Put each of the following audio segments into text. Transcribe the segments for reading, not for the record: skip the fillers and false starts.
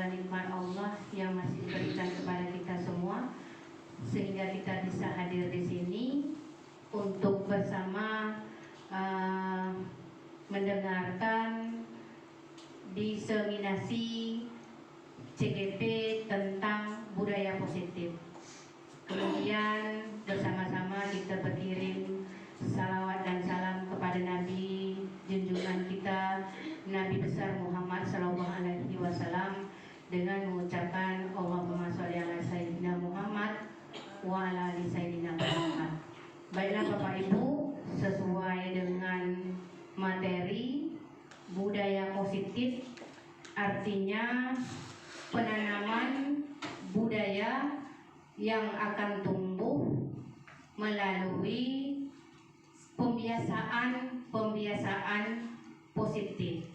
segala nikmat Allah yang masih diberikan kepada kita semua, sehingga kita bisa hadir di sini untuk bersama mendengarkan diseminasi CGP tentang budaya positif. Kemudian bersama-sama kita berkirim salawat dan salam kepada Nabi junjungan kita, Nabi besar Muhammad Sallallahu Alaihi Wasallam, dengan mengucapkan Allahumma sholli ala Sayyidina Muhammad wa ala ali Sayyidina Muhammad. Baiklah Bapak Ibu, sesuai dengan materi budaya positif, artinya penanaman budaya yang akan tumbuh melalui pembiasaan positif.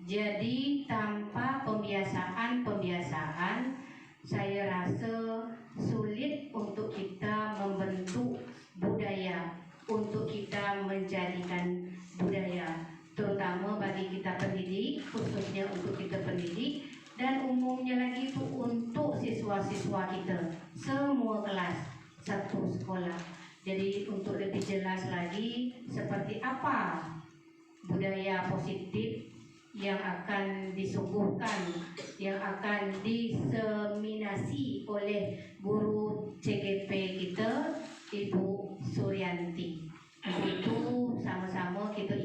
Jadi tanpa pembiasaan saya rasa sulit untuk kita membentuk budaya, untuk kita menjadikan budaya, terutama bagi kita pendidik, khususnya untuk kita pendidik, dan umumnya lagi itu untuk siswa-siswa kita semua kelas satu sekolah. Jadi untuk lebih jelas lagi seperti apa budaya positif yang akan disuguhkan, yang akan diseminasi oleh guru CGP kita, Ibu Suryanti. Itu sama-sama kita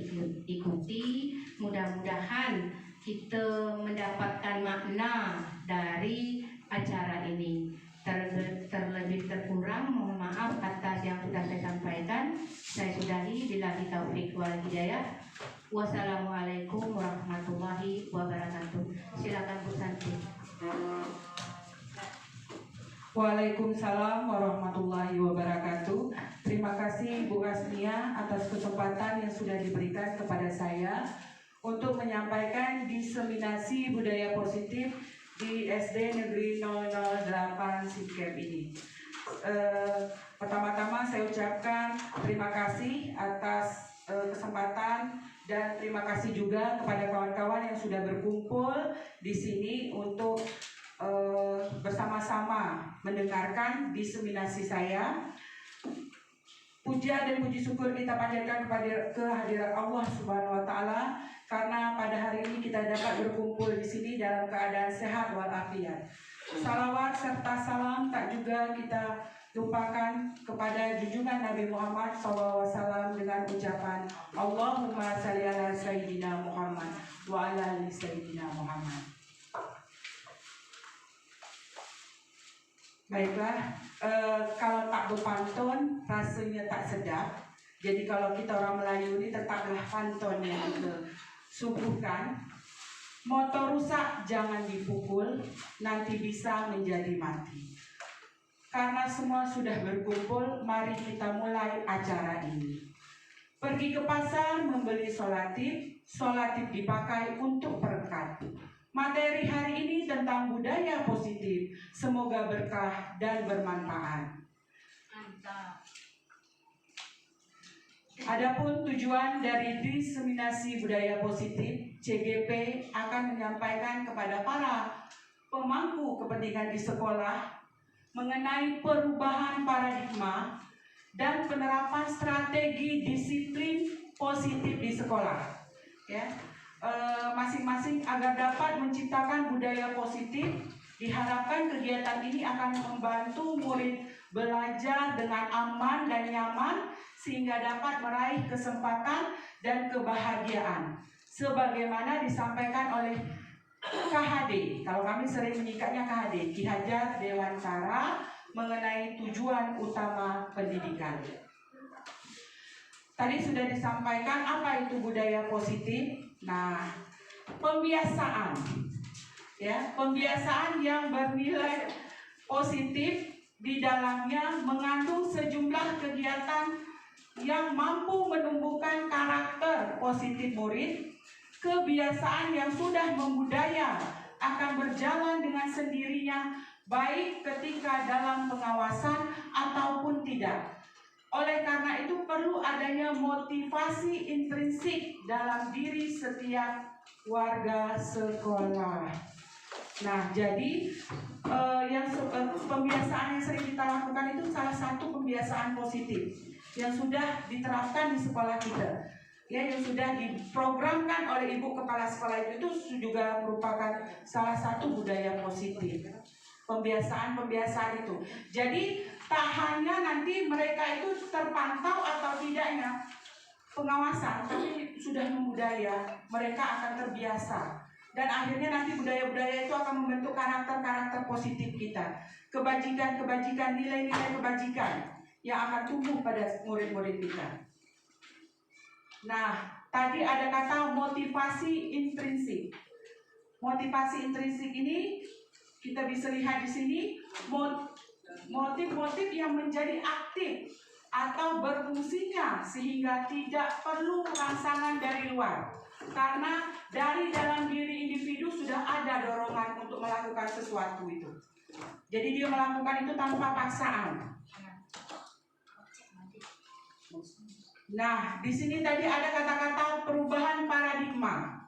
ikuti, mudah-mudahan kita mendapatkan makna dari acara ini. Terlebih terkurang mohon maaf atas yang sudah saya sampaikan. Saya sudahi, billahi taufik wal hidayah. Wassalamualaikum warahmatullahi wabarakatuh. Silakan Bu Santi. Waalaikumsalam warahmatullahi wabarakatuh. Terima kasih Bu Asmia atas kesempatan yang sudah diberikan kepada saya untuk menyampaikan diseminasi budaya positif di SD Negeri 008 Sikep ini. Pertama-tama saya ucapkan terima kasih atas kesempatan, dan terima kasih juga kepada kawan-kawan yang sudah berkumpul di sini untuk bersama-sama mendengarkan diseminasi saya. Puja dan puji syukur kita panjatkan kepada kehadirat Allah Subhanahu wa taala, karena pada hari ini kita dapat berkumpul di sini dalam keadaan sehat walafiat. Salawat serta salam tak juga kita lupakan kepada junjungan Nabi Muhammad SAW dengan ucapan Allahumma shalli ala Sayyidina Muhammad wa ala ali Sayyidina Muhammad. Baiklah, kalau tak berpantun rasanya tak sedap. Jadi kalau kita orang Melayu ini tetaplah pantun yang kita suguhkan. Motor rusak jangan dipukul, nanti bisa menjadi mati. Karena semua sudah berkumpul, mari kita mulai acara ini. Pergi ke pasar membeli solatif, solatif dipakai untuk perekat. Materi hari ini tentang budaya positif. Semoga berkah dan bermanfaat. Adapun tujuan dari diseminasi budaya positif, CGP akan menyampaikan kepada para pemangku kepentingan di sekolah mengenai perubahan paradigma dan penerapan strategi disiplin positif di sekolah. Ya. Masing-masing agar dapat menciptakan budaya positif. Diharapkan kegiatan ini akan membantu murid belajar dengan aman dan nyaman sehingga dapat meraih kesempatan dan kebahagiaan sebagaimana disampaikan oleh KHD. Kalau kami sering menyingkatnya KHD, Ki Hajar Dewantara, mengenai tujuan utama pendidikan. Tadi sudah disampaikan apa itu budaya positif. Nah, pembiasaan, ya, pembiasaan yang bernilai positif di dalamnya mengandung sejumlah kegiatan yang mampu menumbuhkan karakter positif murid. Kebiasaan yang sudah membudaya akan berjalan dengan sendirinya, baik ketika dalam pengawasan ataupun tidak. Oleh karena itu perlu adanya motivasi intrinsik dalam diri setiap warga sekolah. Nah, jadi pembiasaan yang sering kita lakukan itu salah satu pembiasaan positif yang sudah diterapkan di sekolah kita, ya, yang sudah diprogramkan oleh ibu kepala sekolah itu juga merupakan salah satu budaya positif. Pembiasaan itu. Jadi tak hanya nanti mereka itu terpantau atau tidaknya pengawasan, tapi sudah membudaya, mereka akan terbiasa. Dan akhirnya nanti budaya-budaya itu akan membentuk karakter-karakter positif kita. Kebajikan-kebajikan, nilai-nilai kebajikan yang akan tumbuh pada murid-murid kita. Nah, tadi ada kata motivasi intrinsik. Motivasi intrinsik ini kita bisa lihat di sini, motif-motif yang menjadi aktif atau berfungsinya sehingga tidak perlu rangsangan dari luar. Karena dari dalam diri individu sudah ada dorongan untuk melakukan sesuatu itu. Jadi dia melakukan itu tanpa paksaan. Nah, di sini tadi ada kata-kata perubahan paradigma.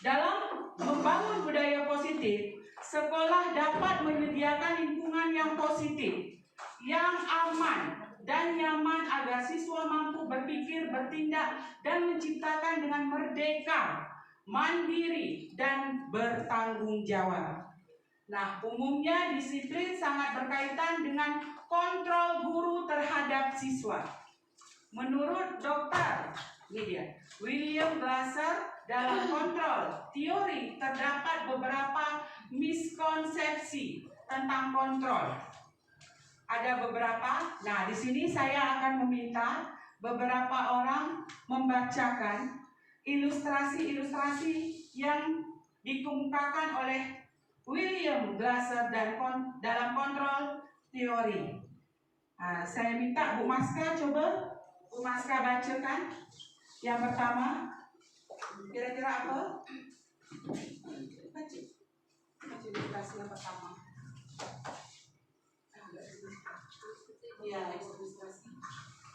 Dalam membangun budaya positif, sekolah dapat menyediakan lingkungan yang positif, yang aman dan nyaman agar siswa mampu berpikir, bertindak, dan menciptakan dengan merdeka, mandiri, dan bertanggung jawab. Nah, umumnya disiplin sangat berkaitan dengan kontrol guru terhadap siswa. Menurut Dr. William Glasser, dalam kontrol teori terdapat beberapa miskonsepsi tentang kontrol. Ada beberapa. Nah, di sini saya akan meminta beberapa orang membacakan ilustrasi-ilustrasi yang dikemukakan oleh William Glasser dalam kontrol teori. Nah, saya minta Bu Maska, coba Bu Maska bacakan. Yang pertama, kira-kira apa? Baca ilustrasi yang pertama.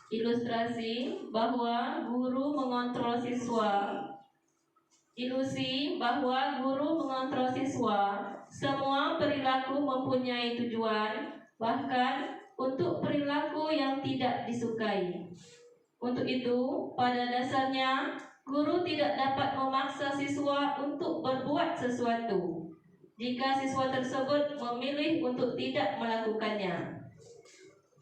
Ilustrasi bahwa guru mengontrol siswa. Ilusi bahwa guru mengontrol siswa. Semua perilaku mempunyai tujuan, bahkan untuk perilaku yang tidak disukai. Untuk itu, pada dasarnya, guru tidak dapat memaksa siswa untuk berbuat sesuatu jika siswa tersebut memilih untuk tidak melakukannya.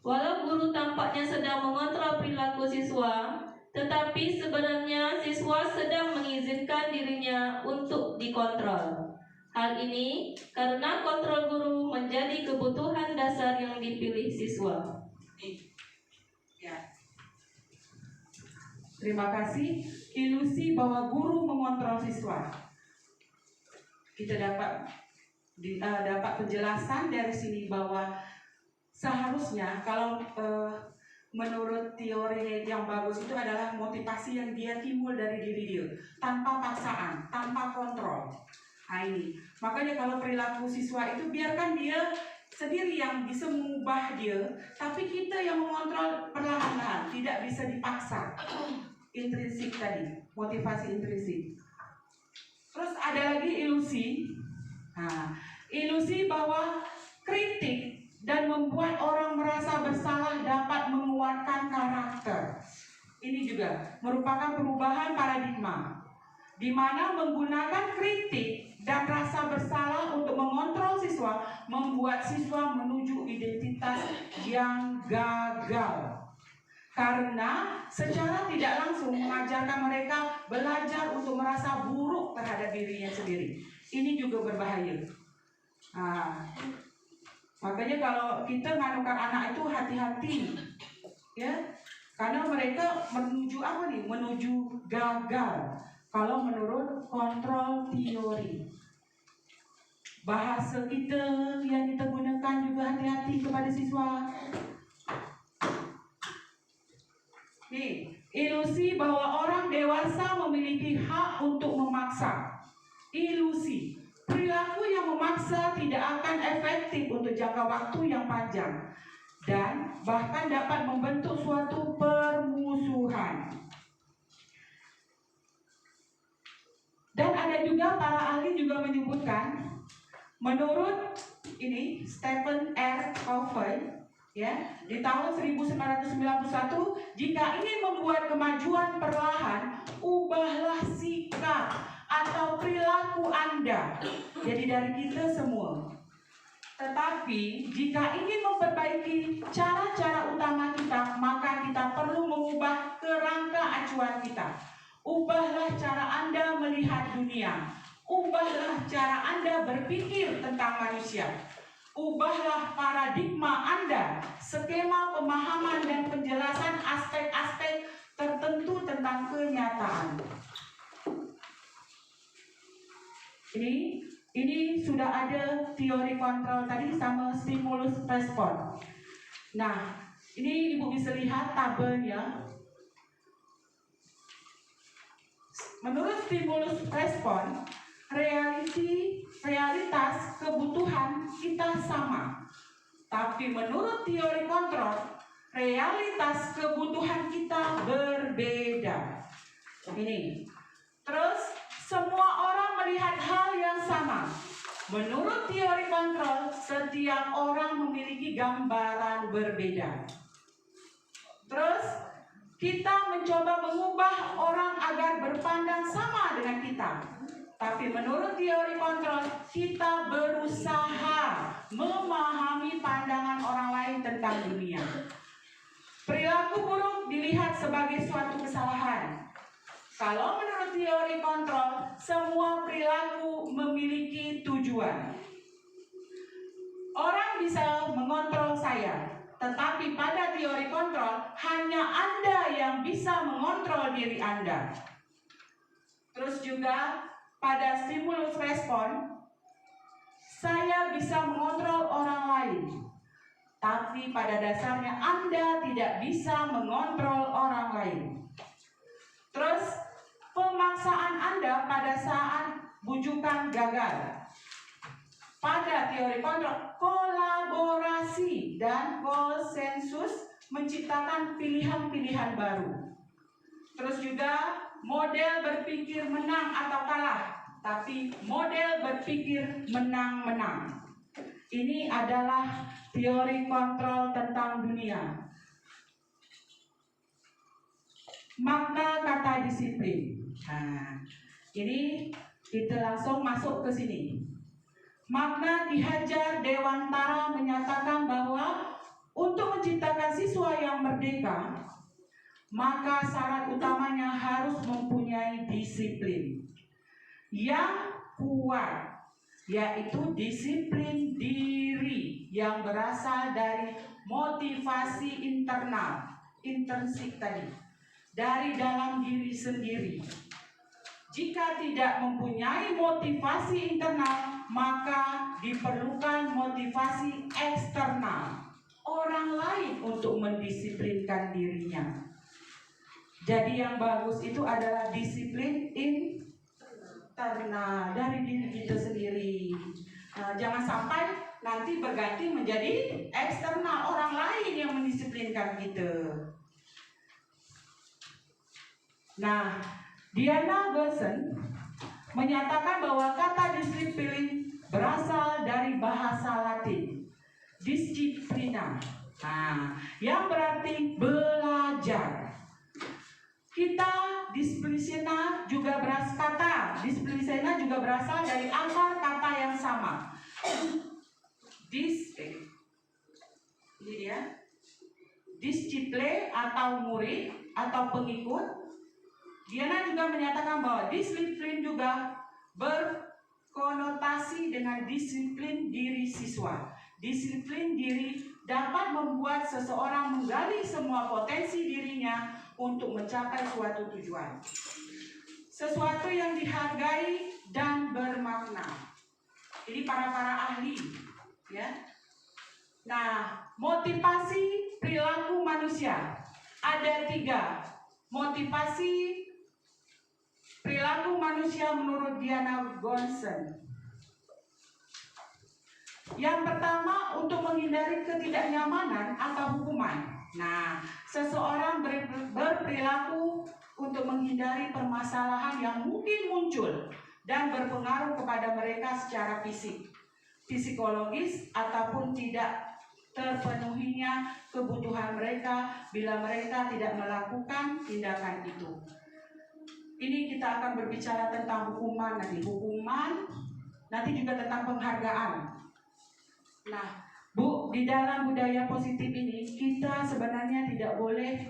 Walau guru tampaknya sedang mengontrol perilaku siswa, tetapi sebenarnya siswa sedang mengizinkan dirinya untuk dikontrol. Hal ini karena kontrol guru menjadi kebutuhan dasar yang dipilih siswa. Ya. Terima kasih. Ilusi bahwa guru mengontrol siswa. Kita dapat penjelasan dari sini bahwa seharusnya kalau menurut teori yang bagus itu adalah motivasi yang dia timbul dari diri dia, tanpa paksaan, tanpa kontrol. Nah ini, makanya kalau perilaku siswa itu biarkan dia sendiri yang bisa mengubah dia, tapi kita yang mengontrol perlahan-lahan, tidak bisa dipaksa. Intrinsik tadi, motivasi intrinsik. Terus ada lagi ilusi. Nah, ilusi bahwa kritik dan membuat orang merasa bersalah dapat menguatkan karakter. Ini juga merupakan perubahan paradigma, di mana menggunakan kritik dan rasa bersalah untuk mengontrol siswa membuat siswa menuju identitas yang gagal. Karena secara tidak langsung mengajarkan mereka belajar untuk merasa buruk terhadap dirinya sendiri. Ini juga berbahaya. Nah, makanya kalau kita nganukan anak itu hati-hati, ya, karena mereka menuju apa nih? Menuju gagal. Kalau menurut kontrol teori, bahasa kita yang kita gunakan juga hati-hati kepada siswa. Nih, ilusi bahwa orang dewasa memiliki hak untuk memaksa. Ilusi. Perilaku yang memaksa tidak akan efektif untuk jangka waktu yang panjang dan bahkan dapat membentuk suatu permusuhan. Dan ada juga para ahli juga menyebutkan Menurut ini Stephen R. Covey, ya, di tahun 1991, jika ingin membuat kemajuan perlahan, ubahlah sikap atau perilaku Anda. Jadi dari kita semua. Tetapi jika ingin memperbaiki cara-cara utama kita, maka kita perlu mengubah kerangka acuan kita. Ubahlah cara Anda melihat dunia. Ubahlah cara Anda berpikir tentang manusia. Ubahlah paradigma Anda, skema pemahaman dan penjelasan aspek-aspek tertentu tentang kenyataan. Ini sudah ada teori kontrol tadi sama stimulus respon. Nah, ini Ibu bisa lihat tabelnya. Menurut stimulus respon, realitas kebutuhan kita sama. Tapi menurut teori kontrol, realitas kebutuhan kita berbeda. Ini. Terus semua orang melihat hal yang sama. Menurut teori kontrol, setiap orang memiliki gambaran berbeda. Terus kita mencoba mengubah orang agar berpandang sama dengan kita. Tapi menurut teori kontrol, kita berusaha memahami pandangan orang lain tentang dunia. Perilaku buruk dilihat sebagai suatu kesalahan. Kalau menurut teori kontrol, semua perilaku memiliki tujuan. Orang bisa mengontrol saya, tetapi pada teori kontrol, hanya Anda yang bisa mengontrol diri Anda. Terus juga pada stimulus respon, saya bisa mengontrol orang lain. Tapi pada dasarnya Anda tidak bisa mengontrol orang lain. Terus pemaksaan Anda pada saat bujukan gagal. Pada teori kontrol, kolaborasi dan konsensus menciptakan pilihan-pilihan baru. Terus juga model berpikir menang atau kalah, tapi model berpikir menang-menang. Ini adalah teori kontrol tentang dunia. Makna kata disiplin. Nah, ini kita langsung masuk ke sini. Makna Ki Hajar Dewantara menyatakan bahwa untuk menciptakan siswa yang merdeka, maka syarat utamanya harus mempunyai disiplin yang kuat, yaitu disiplin diri yang berasal dari motivasi internal, intrinsik tadi, dari dalam diri sendiri. Jika tidak mempunyai motivasi internal, maka diperlukan motivasi eksternal, orang lain untuk mendisiplinkan dirinya. Jadi yang bagus itu adalah disiplin internal dari diri kita sendiri. Nah, jangan sampai nanti berganti menjadi eksternal, orang lain yang mendisiplinkan kita. Nah, Diana Goshen menyatakan bahwa kata disiplin berasal dari bahasa Latin, disciplina, yang berarti belajar. Kita disciplina juga berasal dari akar kata yang sama. Disciple atau murid atau pengikut. Diana juga menyatakan bahwa disiplin juga berkonotasi dengan disiplin diri siswa. Disiplin diri dapat membuat seseorang menggali semua potensi dirinya untuk mencapai suatu tujuan. Sesuatu yang dihargai dan bermakna. Ini para ahli, ya. Nah, motivasi perilaku manusia ada 3. Motivasi perilaku manusia menurut Diana Goshen. Yang pertama, untuk menghindari ketidaknyamanan atau hukuman. Nah, seseorang berperilaku untuk menghindari permasalahan yang mungkin muncul dan berpengaruh kepada mereka secara fisik. psikologis ataupun tidak terpenuhinya kebutuhan mereka bila mereka tidak melakukan tindakan itu. Ini kita akan berbicara tentang hukuman nanti juga tentang penghargaan. Nah, Bu, di dalam budaya positif ini kita sebenarnya tidak boleh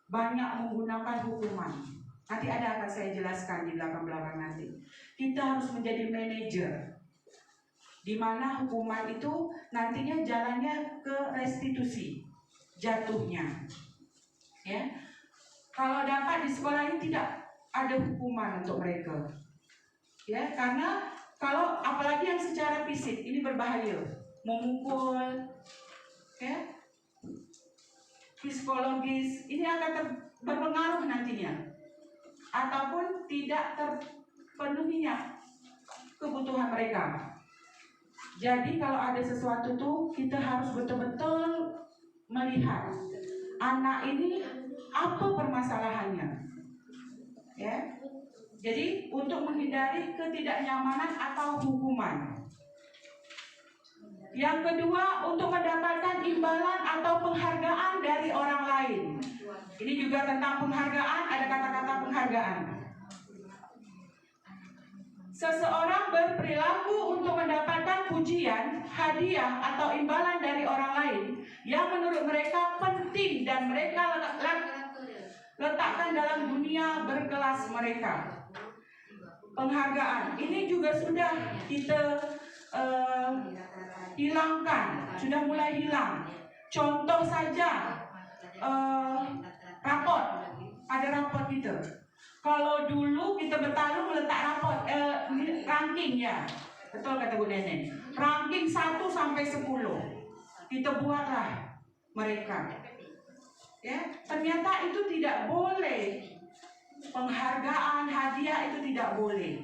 banyak menggunakan hukuman. Nanti akan saya jelaskan di belakang-belakang nanti. Kita harus menjadi manajer, di mana hukuman itu nantinya jalannya ke restitusi, jatuhnya. Ya, kalau dapat di sekolah ini tidak ada hukuman untuk mereka. Ya, karena kalau apalagi yang secara fisik ini berbahaya, memukul, ya, psikologis ini akan berpengaruh nantinya, ataupun tidak terpenuhinya kebutuhan mereka. Jadi kalau ada sesuatu tuh kita harus betul-betul melihat anak ini apa permasalahannya, ya. Jadi untuk menghindari ketidaknyamanan atau hukuman. Yang kedua, untuk mendapatkan imbalan atau penghargaan dari orang lain. Ini juga tentang penghargaan, ada kata-kata penghargaan. Seseorang berperilaku untuk mendapatkan pujian, hadiah, atau imbalan dari orang lain yang menurut mereka penting dan mereka letakkan dalam dunia berkelas mereka. Penghargaan ini juga sudah kita hilangkan, sudah mulai hilang. Contoh saja raport, ada raport kita. Kalau dulu kita bertarung meletak raport, ranking ya, betul kata Bu Nenek. Ranking 1 sampai 10 kita buatlah mereka. Ya, ternyata itu tidak boleh. Penghargaan, hadiah itu tidak boleh.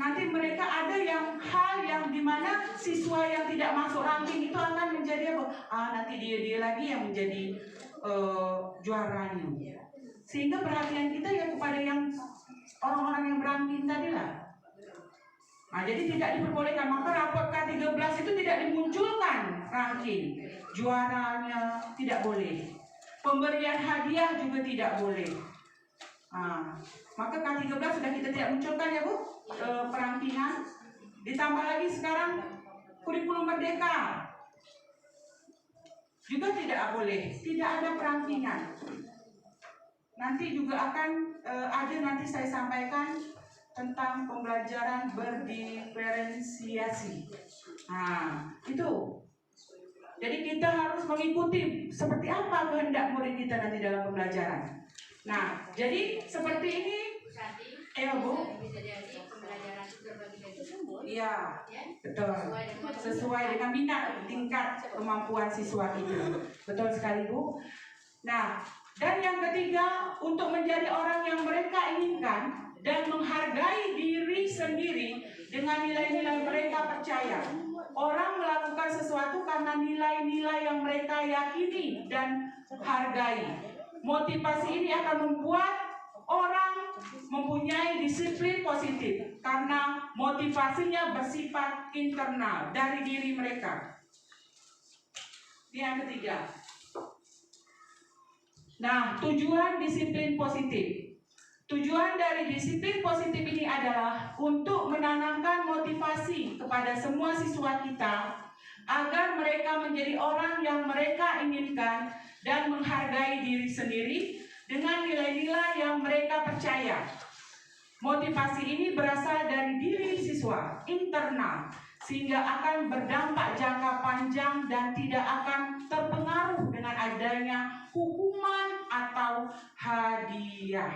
Nanti mereka ada hal yang dimana siswa yang tidak masuk ranking itu akan menjadi apa? Nanti dia lagi yang menjadi juaranya. Sehingga perhatian kita ya kepada yang orang-orang yang berangking tadi lah. Jadi tidak diperbolehkan. Maka raport K13 itu tidak dimunculkan ranking. Juaranya tidak boleh. Pemberian hadiah juga tidak boleh. Maka K13 sudah kita tidak munculkan ya Bu, perankingan. Ditambah lagi sekarang kurikulum merdeka juga tidak boleh, tidak ada perankingan. Nanti juga akan ada, nanti saya sampaikan tentang pembelajaran berdiferensiasi. Itu. Jadi kita harus mengikuti seperti apa kehendak murid kita nanti dalam pembelajaran. Nah, jadi seperti ini. Bu. Bisa jadi pembelajaran berbagi itu semua. Iya, betul. Sesuai dengan minat tingkat kemampuan siswa kita. Betul sekali Bu. Nah, dan yang ketiga, untuk menjadi orang yang mereka inginkan dan menghargai diri sendiri dengan nilai-nilai mereka percaya. Orang melakukan sesuatu karena nilai-nilai yang mereka yakini dan hargai. Motivasi ini akan membuat orang mempunyai disiplin positif karena motivasinya bersifat internal dari diri mereka. Ini yang ketiga. Nah, tujuan disiplin positif. Tujuan dari disiplin positif ini adalah untuk menanamkan motivasi kepada semua siswa kita agar mereka menjadi orang yang mereka inginkan dan menghargai diri sendiri dengan nilai-nilai yang mereka percaya. Motivasi ini berasal dari diri siswa, internal, sehingga akan berdampak jangka panjang dan tidak akan terpengaruh dengan adanya hukuman atau hadiah.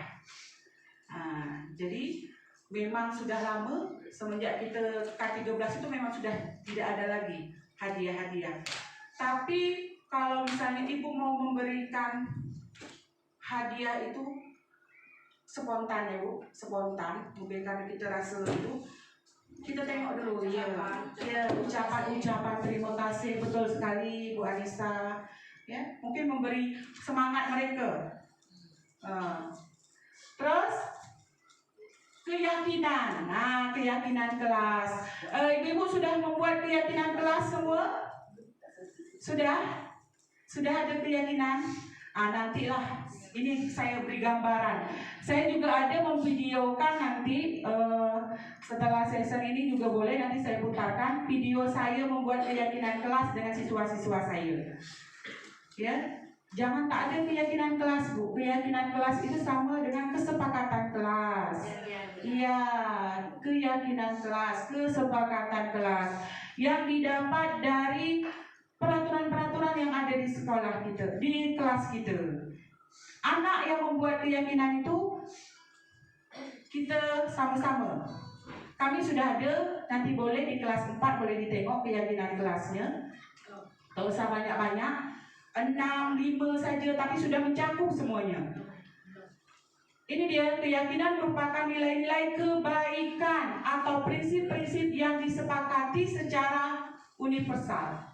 Jadi memang sudah lama semenjak kita K13 itu memang sudah tidak ada lagi hadiah-hadiah. Tapi kalau misalnya ibu mau memberikan hadiah itu spontan ya Bu, spontan. Mungkin karena kita rasa itu, kita tengok dulu ya ucapan terima kasih, betul sekali Bu Anissa. Ya, mungkin memberi semangat mereka. Terus keyakinan. Nah, keyakinan kelas. Ibu-ibu sudah membuat keyakinan kelas semua? Sudah? Sudah ada keyakinan? Nantilah. Ini saya beri gambaran. Saya juga ada memvideokan nanti setelah session ini juga boleh nanti saya putarkan video saya membuat keyakinan kelas dengan siswa-siswa saya. Ya, jangan tak ada keyakinan kelas, Bu. Keyakinan kelas itu sama dengan kesepakatan kelas. Iya, keyakinan kelas, kesepakatan kelas yang didapat dari peraturan-peraturan yang ada di sekolah kita, di kelas kita. Anak yang membuat keyakinan itu kita sama-sama. Kami sudah ada, nanti boleh di kelas 4 boleh ditengok keyakinan kelasnya. Tak usah banyak-banyak, 6, 5 saja, tapi sudah mencakup semuanya. Ini dia, keyakinan merupakan nilai-nilai kebaikan atau prinsip-prinsip yang disepakati secara universal.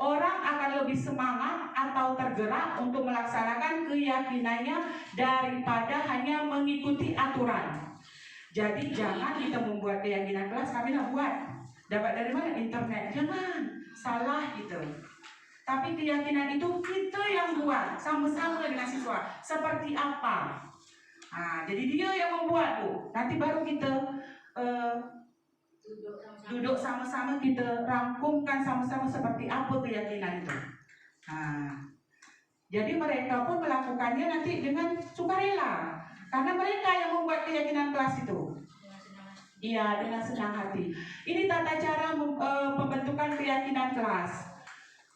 Orang akan lebih semangat atau tergerak untuk melaksanakan keyakinannya daripada hanya mengikuti aturan. Jadi jangan kita membuat keyakinan kelas, kami nak buat. Dapat dari mana? Internet. Jangan, salah gitu. Tapi keyakinan itu kita yang buat, sama-sama dengan siswa. Seperti apa? Jadi dia yang membuat, Bu. Nanti baru kita duduk sama-sama, kita rangkumkan sama-sama seperti apa keyakinan itu. Jadi mereka pun melakukannya nanti dengan sukarela, karena mereka yang membuat keyakinan kelas itu. Iya, dengan senang hati. Ini tata cara pembentukan keyakinan kelas.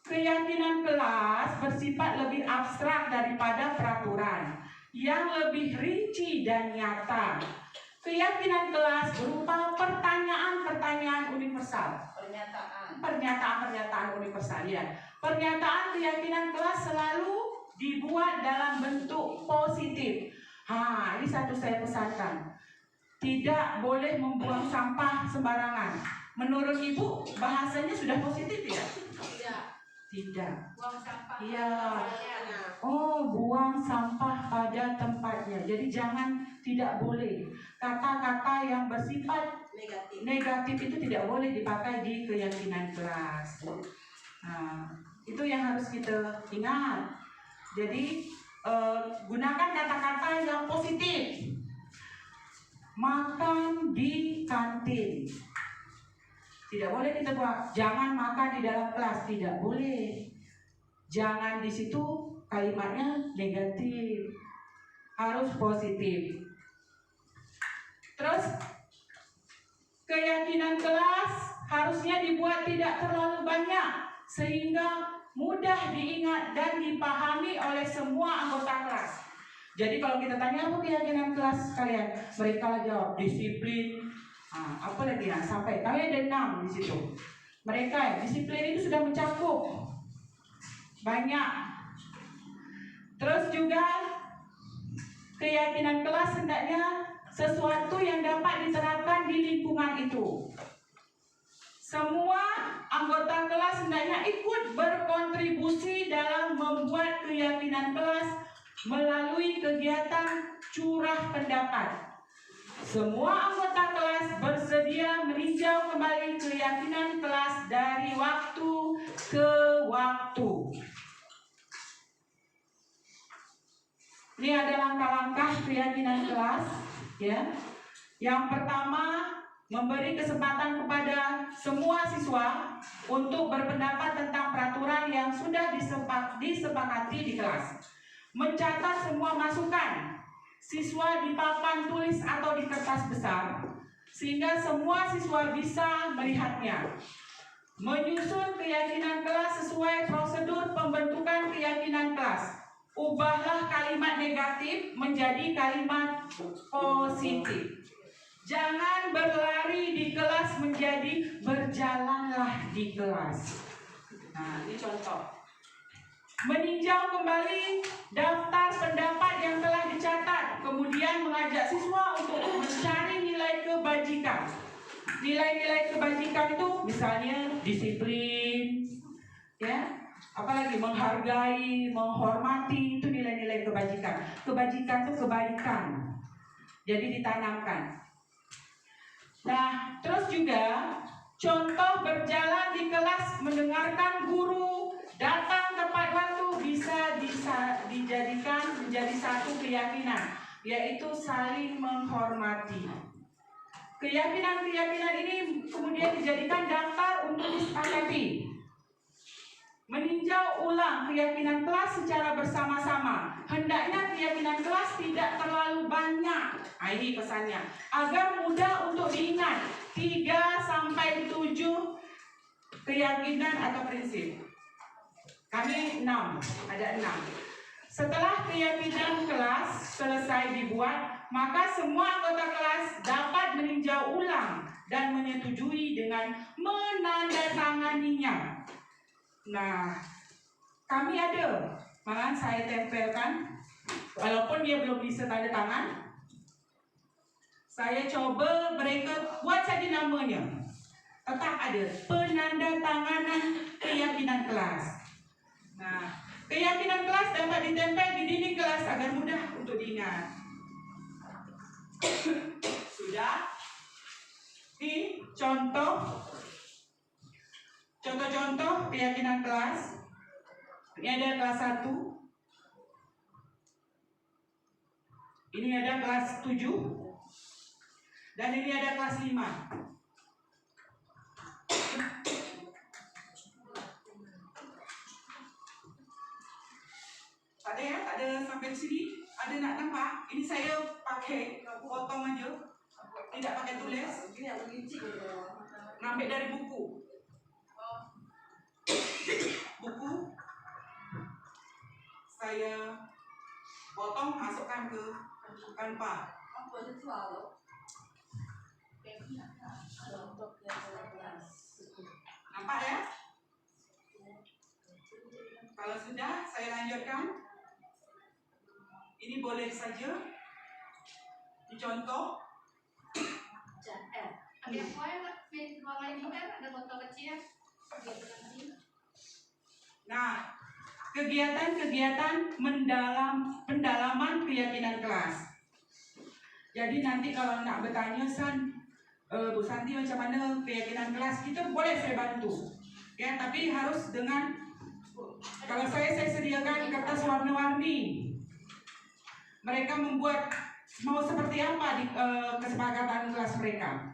Keyakinan kelas bersifat lebih abstrak daripada peraturan, yang lebih rinci dan nyata. Keyakinan kelas berupa pertanyaan-pertanyaan universal. Pernyataan universal, ya. Pernyataan keyakinan kelas selalu dibuat dalam bentuk positif. Ini satu saya pesankan. Tidak boleh membuang sampah sembarangan. Menurut Ibu, bahasanya sudah positif ya? Tidak. Buang sampah. Iya. Buang sampah pada tempatnya. Jadi jangan, tidak boleh. Kata-kata yang bersifat negatif itu tidak boleh dipakai di keyakinan kelas. Itu yang harus kita ingat. Jadi gunakan kata-kata yang positif. Makan di kantin. Tidak boleh kita buat. Jangan makan di dalam kelas, tidak boleh. Jangan di situ kalimatnya negatif. Harus positif. Terus keyakinan kelas harusnya dibuat tidak terlalu banyak sehingga mudah diingat dan dipahami oleh semua anggota kelas. Jadi kalau kita tanya apa keyakinan kelas kalian, mereka jawab disiplin. Apa lagi ya? Sampai kalian ada 6 di situ. Mereka disiplin itu sudah mencakup banyak. Terus juga keyakinan kelas hendaknya sesuatu yang dapat diterapkan di lingkungan itu. Semua anggota kelas hendaknya ikut berkontribusi dalam membuat keyakinan kelas melalui kegiatan curah pendapat. Semua anggota kelas bersedia meninjau kembali keyakinan kelas dari waktu ke waktu. Ini ada langkah-langkah keyakinan kelas, ya. Yang pertama, memberi kesempatan kepada semua siswa untuk berpendapat tentang peraturan yang sudah disepakati di kelas. Mencatat semua masukan siswa di papan tulis atau di kertas besar, sehingga semua siswa bisa melihatnya. Menyusun keyakinan kelas sesuai prosedur pembentukan keyakinan kelas. Ubahlah kalimat negatif menjadi kalimat positif. Jangan berlari di kelas menjadi berjalanlah di kelas. Ini contoh. Meninjau kembali daftar pendapat yang telah dicatat, kemudian mengajak siswa untuk mencari nilai kebajikan. Nilai-nilai kebajikan itu misalnya disiplin, ya, apalagi menghargai, menghormati, itu nilai-nilai kebajikan. Kebajikan itu kebaikan, jadi ditanamkan. Nah, terus juga contoh berjalan di kelas, mendengarkan guru, datang tepat waktu bisa dijadikan menjadi satu keyakinan, yaitu saling menghormati. Keyakinan-keyakinan ini kemudian dijadikan daftar untuk disepakati. Meninjau ulang keyakinan kelas secara bersama-sama. Hendaknya keyakinan kelas tidak terlalu banyak. Ini pesannya. Agar mudah untuk diingat. 3 sampai 7 keyakinan atau prinsip. Kami 6. Ada 6. Setelah keyakinan kelas selesai dibuat, maka semua anggota kelas dapat meninjau ulang dan menyetujui dengan menandatanganinya. Nah, kami ada, malahan saya tempelkan, walaupun dia belum bisa tanda tangan, saya coba mereka buat saja namanya. Tetap ada penandatanganan keyakinan kelas. Nah, keyakinan kelas dapat ditempel di dinding kelas agar mudah untuk diingat. Sudah? Ini contoh keyakinan kelas. Ini ada kelas 1. Ini ada kelas 7. Dan ini ada kelas 5. Ada ya? Ada sampai di sini? Ada nak nampak? Ini saya pakai potong aja. Tidak pakai tulis. Ngambil dari buku. Buku saya potong, masukkan ke kanva. Nampak ya? Kalau sudah, saya lanjutkan. Ini boleh saja dicontoh. Ada foil, ruang lain juga ada botol kecil. Nah, kegiatan-kegiatan pendalaman keyakinan kelas. Jadi nanti kalau nak bertanya, Bu Santi macam mana keyakinan kelas, kita boleh saya bantu. Ya, tapi harus dengan, kalau saya sediakan kertas warna-warni. Mereka membuat mau seperti apa di kesepakatan kelas mereka.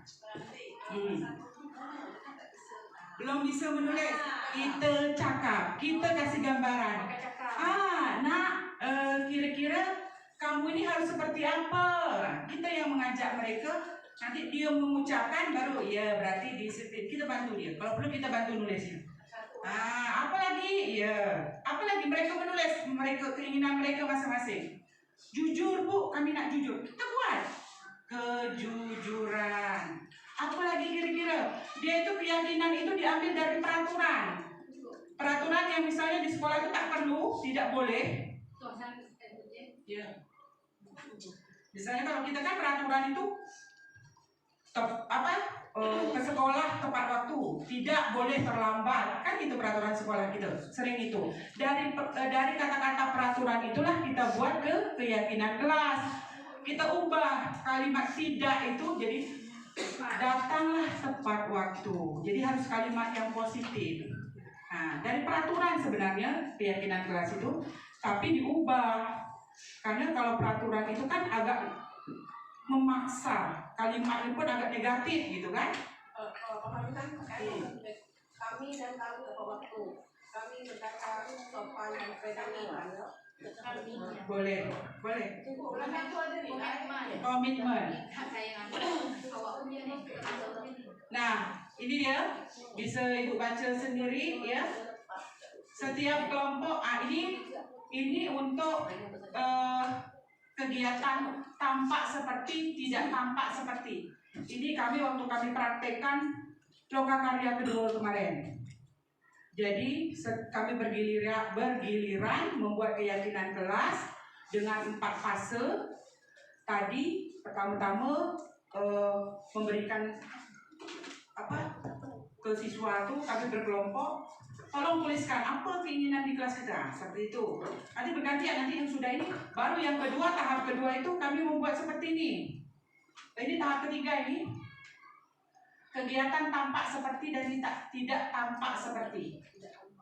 Belum bisa menulis, kita cakap, kita kasih gambaran. Kira-kira kamu ini harus seperti apa? Kita yang mengajak mereka, nanti dia mengucapkan baru, ya berarti disiplin. Kita bantu dia. Kalau perlu kita bantu nulisnya. Apalagi mereka menulis keinginan mereka masing-masing. Jujur Bu, kami nak jujur. Kita buat kejujuran. Apalagi kira-kira dia itu keyakinan itu diambil dari peraturan. Peraturan yang misalnya di sekolah itu tak perlu, tidak boleh. Ya. Misalnya kalau kita kan peraturan itu ke sekolah tepat waktu, tidak boleh terlambat, kan itu peraturan sekolah kita, sering itu. Dari kata-kata peraturan itulah kita buat ke keyakinan kelas. Kita ubah kalimat tidak itu jadi datanglah tepat waktu. Jadi harus kalimat yang positif. Nah, dari peraturan sebenarnya keyakinan kelas itu, tapi diubah. Karena kalau peraturan itu kan agak memaksa, kalimatnya pun agak negatif gitu kan? Kami dan tahu tepat waktu. Kami berkata sopan dan predator. Boleh. Komitmen. Nah, ini dia, bisa Ibu baca sendiri ya. Setiap kelompok, ini untuk kegiatan tampak seperti, tidak tampak seperti. Ini waktu kami praktekkan lokakarya kedua kemarin. Jadi kami bergiliran membuat keyakinan kelas dengan 4 fase. Tadi pertama-tama memberikan ke siswa itu, kami berkelompok. Tolong tuliskan apa keinginan di kelas kita, seperti itu. Nanti bergantian, nanti yang sudah ini, baru yang kedua, tahap kedua itu kami membuat seperti ini. Ini tahap ketiga ini. kegiatan tampak seperti dan tidak tampak seperti.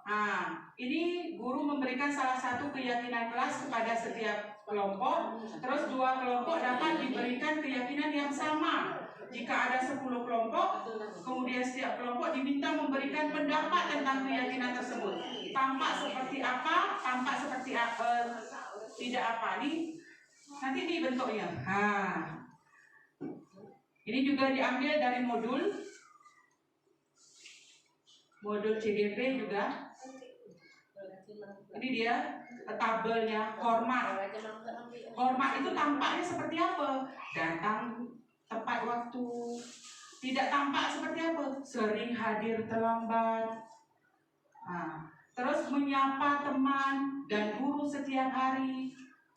Nah, ini guru memberikan salah satu keyakinan kelas kepada setiap kelompok. Terus 2 kelompok dapat diberikan keyakinan yang sama. Jika ada 10 kelompok, kemudian setiap kelompok diminta memberikan pendapat tentang keyakinan tersebut. Tampak seperti apa, tampak seperti apa, tidak apa. Nanti ini bentuknya. Ini juga diambil dari modul CGP juga. Ini dia tabelnya hormat. Hormat itu tampaknya seperti apa? Datang tepat waktu. Tidak tampak seperti apa? Sering hadir terlambat. Terus menyapa teman dan guru setiap hari.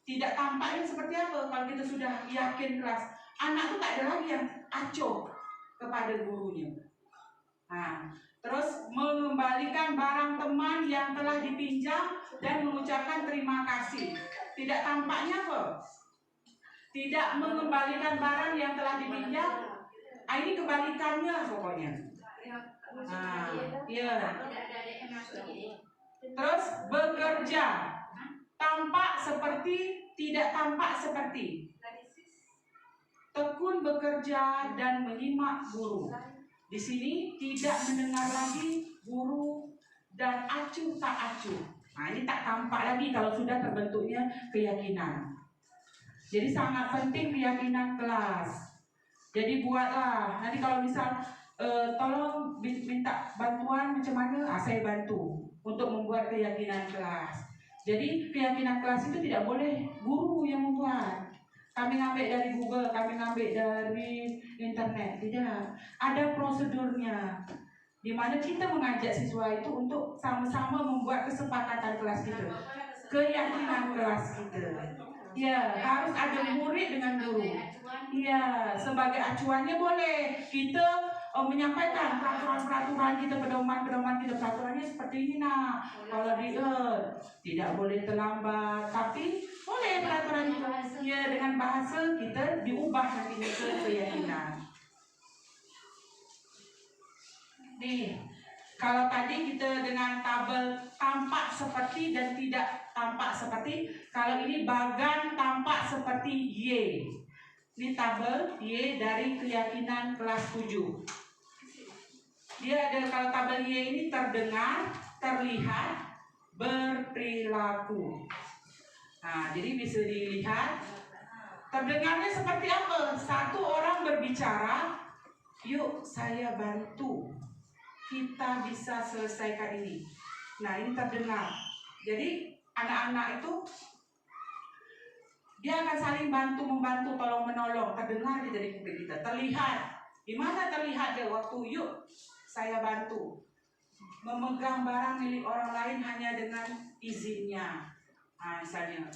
Tidak tampaknya seperti apa? Kalau kita sudah yakin kelas, anak itu tak ada lagi yang acuh kepada gurunya. Terus mengembalikan barang teman yang telah dipinjam dan mengucapkan terima kasih. Tidak tampaknya apa? Tidak mengembalikan barang yang telah dipinjam. Ini kebalikannya pokoknya. Iya. Terus bekerja, tampak seperti, tidak tampak seperti. Tekun bekerja dan menyimak guru. Di sini tidak mendengar lagi guru dan acuh tak acuh. Ini tak tampak lagi kalau sudah terbentuknya keyakinan. Jadi sangat penting keyakinan kelas. Jadi buatlah. Nanti kalau misal tolong minta bantuan macam mana, saya bantu untuk membuat keyakinan kelas. Jadi keyakinan kelas itu tidak boleh guru yang membuat. Kami ngambil dari Google, kami ngambil dari internet. Tidak, ada prosedurnya, di mana kita mengajak siswa itu untuk sama-sama membuat kesepakatan kelas kita, keyakinan kelas kita. Ya, harus ada murid dengan guru. Ya, sebagai acuannya boleh kita menyampaikan peraturan-peraturan kita, pedoman-pedoman kita, peraturannya seperti ini nak. Kalau tidak boleh terlambat, tapi boleh peraturan itu. Ya, dengan bahasa kita diubah nantinya ke keyakinan. Nih, kalau tadi kita dengan tabel tampak seperti dan tidak tampak seperti, kalau ini bagan tampak seperti Y. Ini tabel Y dari keyakinan kelas 7. Dia ada, kalau tabel Y ini terdengar, terlihat, berperilaku. Jadi bisa dilihat terdengarnya seperti apa. Satu orang berbicara, yuk saya bantu, kita bisa selesaikan ini. Ini terdengar. Jadi anak-anak itu dia akan saling bantu-membantu, tolong menolong. Terdengar dari publik kita. Terlihat. Di mana terlihat dia waktu yuk saya bantu. Memegang barang milik orang lain hanya dengan izinnya. Misalnya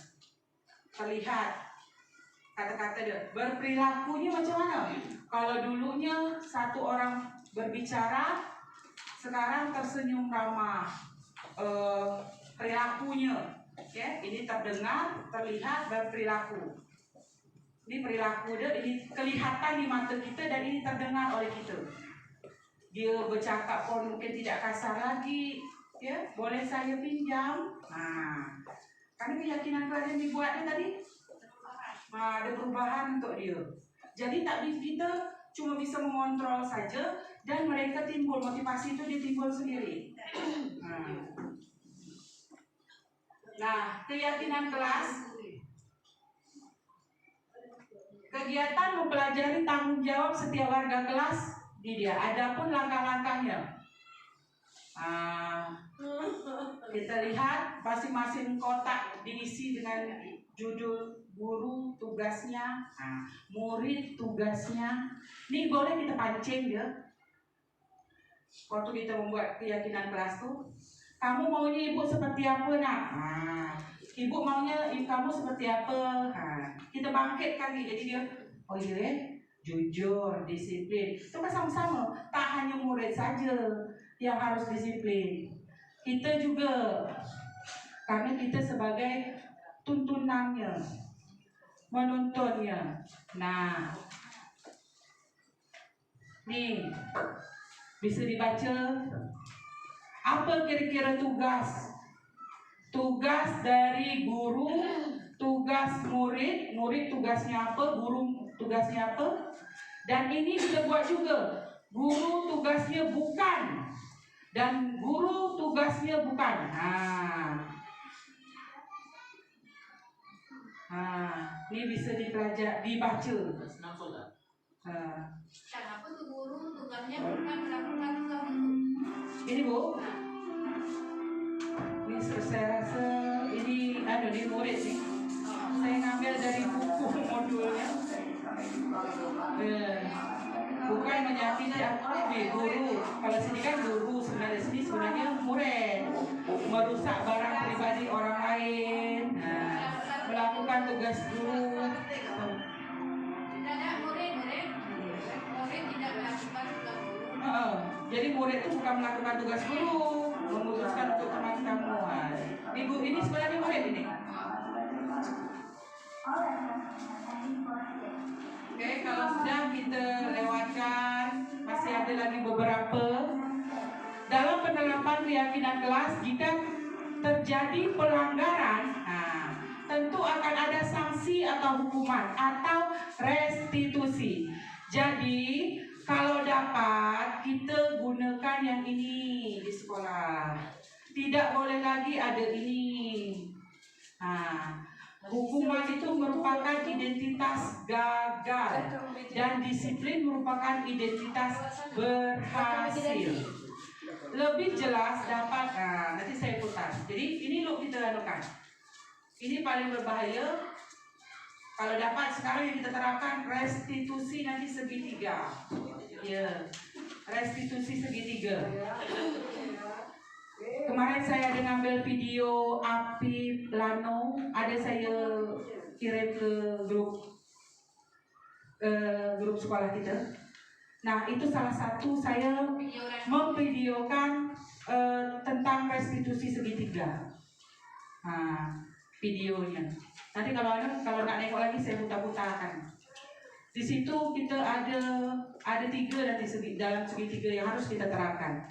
terlihat kata-kata dia. Berperilakunya macam mana? Kalau dulunya satu orang berbicara, sekarang tersenyum ramah. Perilakunya, ini terdengar, terlihat, berperilaku. Ini perilaku dia, ini kelihatan di mata kita dan ini terdengar oleh kita. Dia bercakap pun mungkin tidak kasar lagi, boleh saya pinjam? Karena keyakinan kalian dibuatnya tadi, ada perubahan untuk dia. Jadi tak kita cuma bisa mengontrol saja dan mereka timbul, motivasi itu dia timbul sendiri. Keyakinan kelas, kegiatan mempelajari tanggung jawab setiap warga kelas di dia. Adapun langkah-langkahnya, kita lihat masing-masing kotak diisi dengan judul guru tugasnya, murid tugasnya. Ini boleh kita pancing ya. Waktu kita membuat keyakinan kelas tuh, kamu maunya ibu seperti apa nak? Ibu maunya kamu seperti apa? Kita bangkitkan nih. Jadi dia, oh iya, jujur, disiplin. Itu kan sama-sama. Tak hanya murid saja yang harus disiplin, kita juga, karena kita sebagai tuntunannya, menuntunnya. Nih, bisa dibaca. Apa kira-kira tugas? Tugas dari guru, tugas murid, murid tugasnya apa, guru tugasnya apa. Dan ini kita buat juga. Guru tugasnya bukan, dan guru tugasnya bukan. Ini bisa dipelajari, dibaca. Kenapa tuh guru tugasnya bukan melakukan tugas itu? Ini Bu, ini saya rasa ini murid nih. Saya ngambil dari buku modulnya. Bukan menyakiti guru. Kalau sini kan guru, sebenarnya murid. Merusak barang pribadi orang lain. Melakukan tugas guru. Tidak ada murid tidak melakukan tugas guru. Jadi murid itu bukan melakukan tugas guru, memutuskan untuk teman kamu. Ibu ini sebenarnya murid ini. Oke, kalau sudah kita lewatkan, masih ada lagi beberapa. Dalam penerapan keyakinan kelas, jika terjadi pelanggaran, tentu akan ada sanksi atau hukuman atau restitusi. Jadi kalau dapat kita gunakan yang ini di sekolah. Tidak boleh lagi ada ini. Hukuman itu merupakan identitas gagal dan disiplin merupakan identitas berhasil. Lebih jelas dapat, nanti saya putar. Jadi ini lo kita lakukan. Ini paling berbahaya. Kalau dapat sekarang yang kita terapkan restitusi nanti segitiga. Ya, restitusi segitiga. Kemarin saya ada ngambil video Api Lano, ada saya kirim ke grup sekolah kita. Nah, itu salah satu saya memvideokan tentang restitusi segitiga. Videonya. Nanti kalau nggak nengok lagi saya putar-putarkan. Di situ kita ada 3 nanti dalam segitiga yang harus kita terapkan.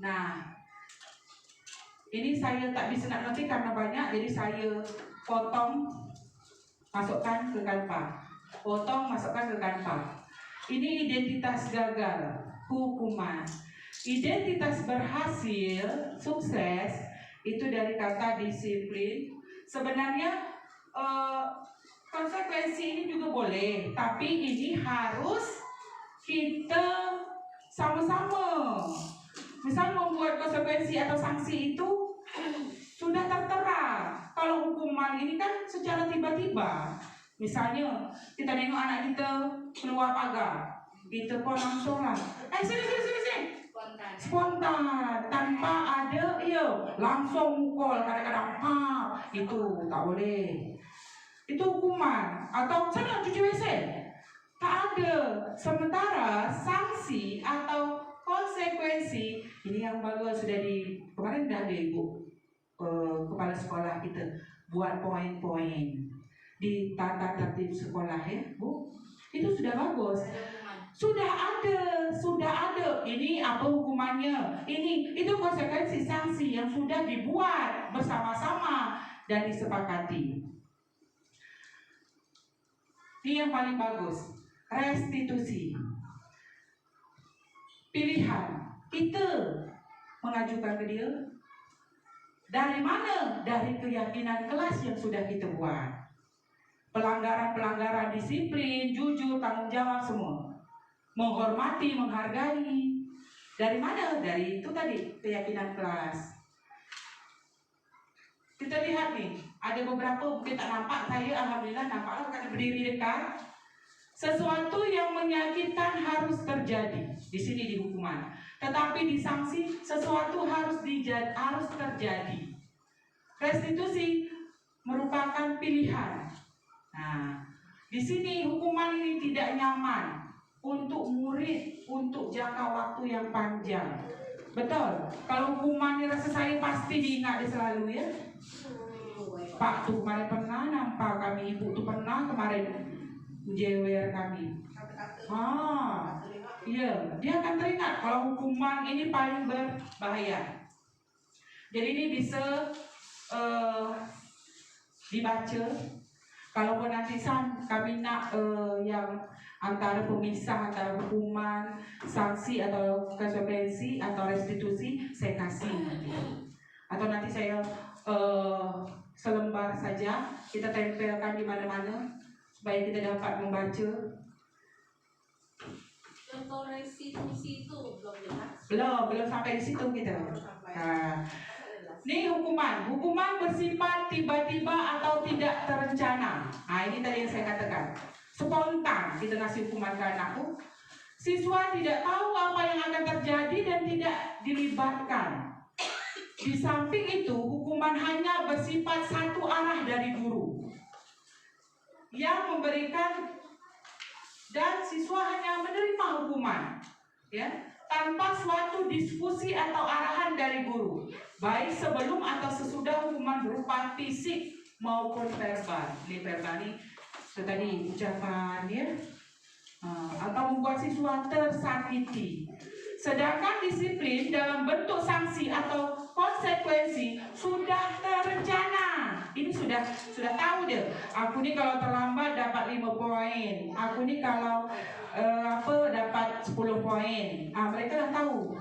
Nah, ini saya tak bisa nak nanti karena banyak, jadi saya potong, masukkan ke Canva. Potong, masukkan ke Canva. Ini identitas gagal, hukuman. Identitas berhasil, sukses, itu dari kata disiplin. Sebenarnya konsekuensi ini juga boleh, tapi ini harus kita sama-sama. Misal membuat konsekuensi atau sanksi itu sudah tertera. Kalau hukuman ini kan secara tiba-tiba. Misalnya kita nengok anak kita keluar pagar, kita pun langsung lah, sini. Spontan, tanpa ada, langsung mukul kadang-kadang, itu tak boleh. Itu hukuman. Atau sana cuci WC, tak ada. Sementara sanksi atau konsekuensi ini yang bagus sudah kemarin dah ada ibu kepala sekolah kita buat poin-poin di tata tertib sekolah ya Bu, itu sudah bagus, sudah ada ini apa hukumannya, itu konsekuensi sanksi yang sudah dibuat bersama-sama dan disepakati. Ini yang paling bagus, restitusi. Pilihan kita mengajukan ke dia dari mana? Dari keyakinan kelas yang sudah kita buat. Pelanggaran-pelanggaran disiplin, jujur, tanggung jawab semua. Menghormati, menghargai. Dari mana? Dari itu tadi, keyakinan kelas. Kita lihat nih, ada beberapa mungkin tak nampak, saya alhamdulillah nampaklah karena berdiri dekat. Sesuatu yang menyakitkan harus terjadi di sini di hukuman, tetapi di sanksi sesuatu harus terjadi. Restitusi merupakan pilihan. Nah, di sini hukuman ini tidak nyaman untuk murid untuk jangka waktu yang panjang. Betul. Kalau hukuman ini rasa saya pasti diingat selalu ya. Pak tuh kemarin pernah nampak kami, ibu tuh pernah kemarin jewer kami. Kata-kata Iya, dia akan teringat kalau hukuman ini paling berbahaya. Jadi ini bisa dibaca. Kalaupun nanti kami nak yang antara pemisah antara hukuman, sanksi atau konsekuensi atau restitusi, saya kasih nanti. Atau nanti saya selembar saja kita tempelkan di mana-mana supaya kita dapat membaca. Contoh restitusi itu belum jelas. Belum sampai di situ kita. Ini hukuman bersifat tiba-tiba atau tidak terencana. Ini tadi yang saya katakan. Spontan kita ngasih hukuman ke anakku. Siswa tidak tahu apa yang akan terjadi dan tidak dilibatkan. Di samping itu, hukuman hanya bersifat satu arah dari guru yang memberikan, dan siswa hanya menerima hukuman, ya, tanpa suatu diskusi atau arahan dari guru, baik sebelum atau sesudah hukuman berupa fisik maupun verbal. Ini verbal ini tadi ucapan, ya, atau membuat siswa tersakiti. Sedangkan disiplin dalam bentuk sanksi atau konsekuensi sudah terencana. Ini sudah tahu dia. Aku nih kalau terlambat dapat 5 poin. Aku nih kalau dapat 10 poin. Mereka dah tahu.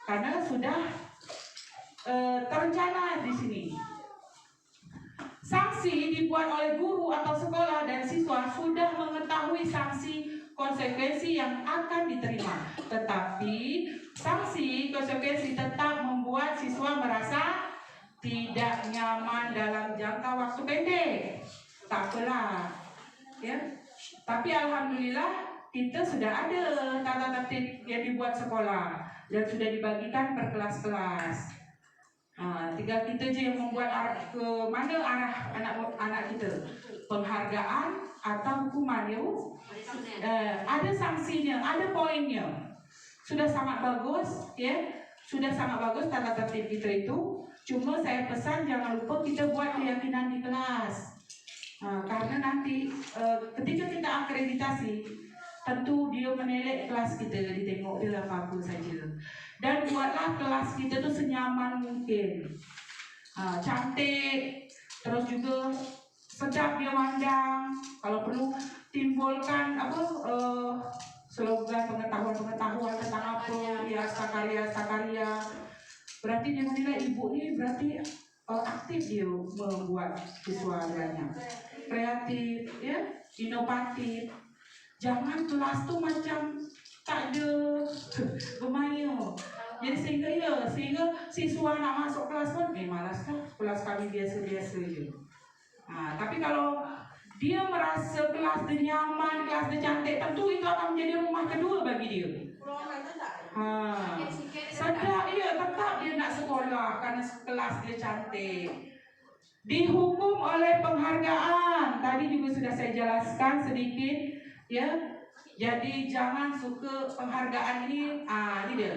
Karena sudah terencana di sini. Sanksi dibuat oleh guru atau sekolah dan siswa sudah mengetahui sanksi konsekuensi yang akan diterima, tetapi sanksi konsekuensi tetap membuat siswa merasa tidak nyaman dalam jangka waktu pendek. Tak apalah, ya. Tapi alhamdulillah kita sudah ada tata tertib yang dibuat sekolah dan sudah dibagikan per kelas-kelas. Tinggal kita je yang membuat ke mana arah anak kita, penghargaan atau hukuman, ya. Ada sanksinya, ada poinnya. Sudah sangat bagus, ya. Sudah sangat bagus tata tertib kita itu. Cuma saya pesan jangan lupa kita buat keyakinan di kelas. Karena nanti ketika kita akreditasi, tentu dia menilai kelas kita, ditengok dia apa saja. Dan buatlah kelas kita tuh senyaman mungkin, cantik, terus juga sedap dia mandang. Kalau perlu timbulkan slogan pengetahuan tentang apa, ya, sakarya. Berarti dia menilai ibu ini berarti aktif dia membuat siswanya, kreatif, ya, inovatif. Jangan kelas tuh macam tak ada bermain. Jadi sehingga siswa nak masuk kelas pun malas kan, kelas kami biasa-biasa je. Tapi kalau dia merasa kelas dia nyaman, kelas dia cantik, tentu itu akan menjadi rumah kedua bagi dia. Sedap, iya, tetap dia nak sekolah karena kelas dia cantik. Dihukum oleh penghargaan, tadi juga sudah saya jelaskan sedikit, ya. Jadi jangan suka penghargaan ini. Ini dia.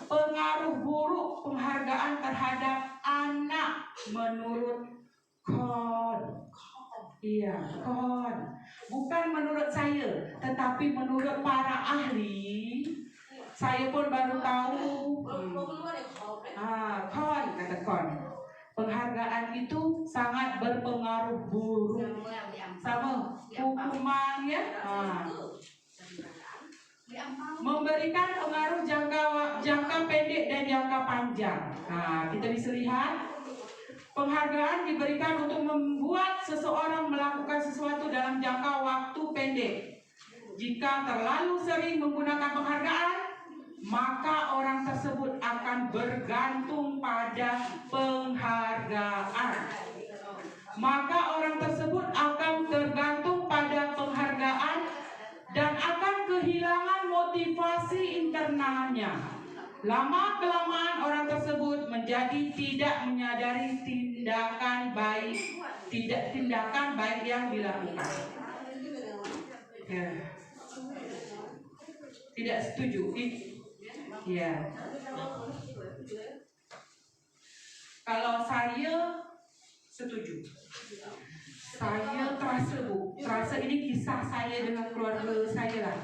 Pengaruh buruk penghargaan terhadap anak menurut Kohn. Iya, Kohn. Bukan menurut saya, tetapi menurut para ahli. Saya pun baru tahu. Kohn, kata Kohn. Penghargaan itu sangat berpengaruh buruk sama hukuman, ya. Memberikan pengaruh jangka pendek dan jangka panjang. Kita bisa lihat penghargaan diberikan untuk membuat seseorang melakukan sesuatu dalam jangka waktu pendek. Jika terlalu sering menggunakan penghargaan, maka orang tersebut akan bergantung pada penghargaan. Maka orang tersebut akan tergantung pada penghargaan dan akan kehilangan motivasi internalnya. Lama-kelamaan orang tersebut menjadi tidak menyadari tindakan baik yang dilakukan. Tidak setuju? Ya. Kalau saya setuju. Saya terasa Bu, terasa ini kisah saya dengan keluarga saya lah.